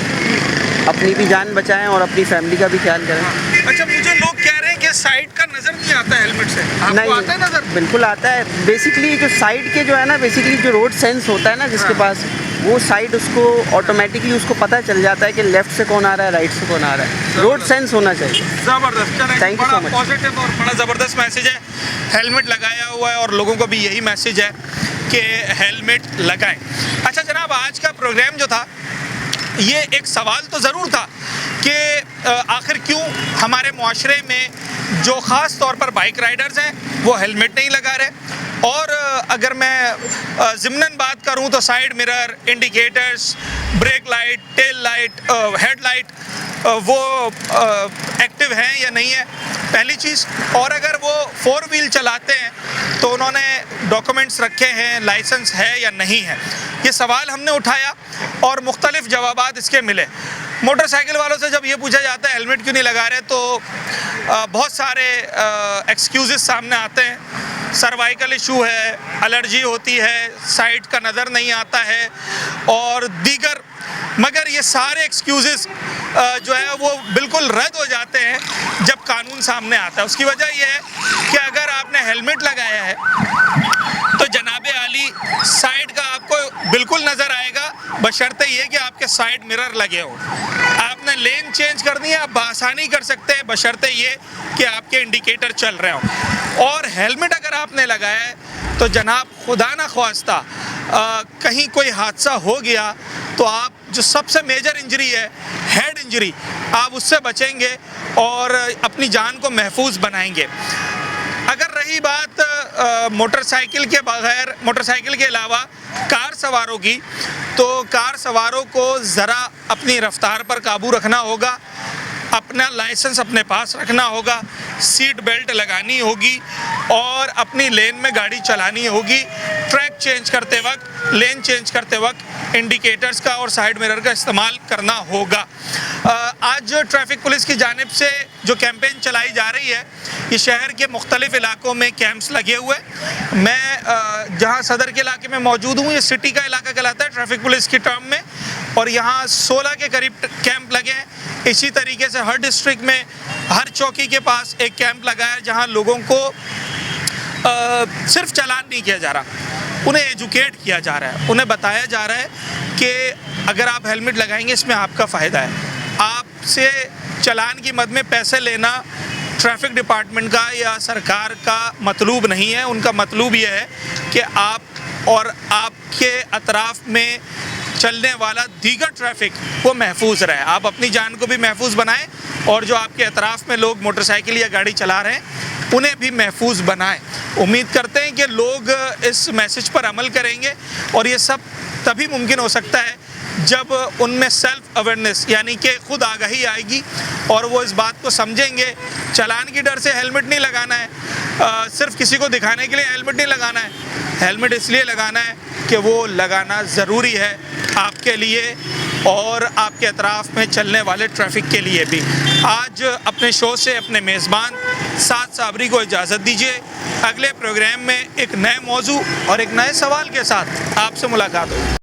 अपनी भी जान बचाएं और अपनी फैमिली का भी ख्याल करें। अच्छा, मुझे लोग कह रहे हैं कि साइड का नज़र नहीं आता हेलमेट से, आपको आता है नज़र? बिल्कुल आता है। बेसिकली जो साइड के जो है ना, बेसिकली जो रोड सेंस होता है ना जिसके पास, वो साइड उसको ऑटोमेटिकली उसको पता चल जाता है कि लेफ्ट से कौन आ रहा है, राइट से कौन आ रहा है। रोड सेंस होना चाहिए। ज़बरदस्त, thank you so much. Positive और बड़ा ज़बरदस्त मैसेज है। हेलमेट लगाया हुआ है और लोगों को भी यही मैसेज है कि हेलमेट लगाएं। अच्छा जनाब, आज का प्रोग्राम जो था ये एक सवाल तो ज़रूर था कि आखिर क्यों हमारे मुआशरे में जो ख़ास तौर पर बाइक राइडर्स हैं वो हेलमेट नहीं लगा रहे। और अगर मैं ज़िम्नन बात करूं तो side mirror, indicators, brake light, tail light, headlight वो एक्टिव हैं या नहीं है, पहली चीज़। और अगर वो 4 व्हील चलाते हैं तो उन्होंने डॉक्यूमेंट्स रखे हैं, लाइसेंस है या नहीं है, ये सवाल हमने उठाया और मुख्तलिफ जवाबात इसके मिले। मोटरसाइकिल वालों से जब ये पूछा जाता है हेलमेट क्यों नहीं लगा रहे तो बहुत सारे एक्सक्यूज़ेस सामने आते हैं। सर्वाइकल इशू है, एलर्जी होती है, साइड का नज़र नहीं आता है और दीगर, मगर ये सारे एक्सक्यूज़ेस जो है वो बिल्कुल रद्द हो जाते हैं जब कानून सामने आता है। उसकी वजह यह है कि अगर आपने हेलमेट लगाया है तो जनाबे आली साइड का आपको बिल्कुल नज़र आएगा, बशर्ते ये कि आपके साइड मिरर लगे हों। आपने लेन चेंज करनी है, आप बआसानी कर सकते हैं, बशर्ते ये कि आपके इंडिकेटर चल रहे हों। और हेलमेट अगर आपने लगाया है तो जनाब खुदा ना ख्वास्ता कहीं कोई हादसा हो गया तो आप जो सबसे मेजर इंजरी है, हेड इंजरी, आप उससे बचेंगे और अपनी जान को महफूज बनाएंगे। अगर रही बात मोटरसाइकिल के बगैर, मोटरसाइकिल के अलावा कार सवारों की, तो कार सवारों को ज़रा अपनी रफ्तार पर काबू रखना होगा, अपना लाइसेंस अपने पास रखना होगा, सीट बेल्ट लगानी होगी और अपनी लेन में गाड़ी चलानी होगी। ट्रैक चेंज करते वक्त, लेन चेंज करते वक्त इंडिकेटर्स का और साइड मिरर का इस्तेमाल करना होगा। आज ट्रैफिक पुलिस की जानिब से जो कैंपेन चलाई जा रही है, ये शहर के मुख्तलिफ इलाकों में कैंप्स लगे हुए। मैं जहाँ सदर के इलाके में मौजूद हूँ, ये सिटी का इलाका कहलाता है ट्रैफिक पुलिस की टर्म में, और यहाँ 16 के करीब कैंप लगे हैं। इसी तरीके से हर डिस्ट्रिक्ट में हर चौकी के पास एक कैंप लगा है जहाँ लोगों को सिर्फ चालान नहीं किया जा रहा, उन्हें एजुकेट किया जा रहा है, उन्हें बताया जा रहा है कि अगर आप हेलमेट लगाएंगे इसमें आपका फ़ायदा है। आपसे चालान की मद में पैसे लेना ट्रैफिक डिपार्टमेंट का या सरकार का मतलूब नहीं है। उनका मतलूब ये है कि आप और आपके अतराफ़ में चलने वाला दीगर ट्रैफिक वो महफूज रहे। आप अपनी जान को भी महफूज बनाएं और जो आपके अतराफ़ में लोग मोटरसाइकिल या गाड़ी चला रहे हैं उन्हें भी महफूज बनाएं। उम्मीद करते हैं कि लोग इस मैसेज पर अमल करेंगे और ये सब तभी मुमकिन हो सकता है जब उनमें सेल्फ अवेयरनेस यानी कि खुद आगाही आएगी और वो इस बात को समझेंगे। चालान की डर से हेलमेट नहीं लगाना है, सिर्फ किसी को दिखाने के लिए हेलमेट नहीं लगाना है। हेलमेट इसलिए लगाना है कि वो लगाना ज़रूरी है आपके लिए, और आपके अतराफ़ में चलने वाले ट्रैफिक के लिए भी। आज अपने शो से अपने मेज़बान साद साबरी को इजाज़त दीजिए। अगले प्रोग्राम में एक नए मौजू और एक नए सवाल के साथ आपसे मुलाकात होगी।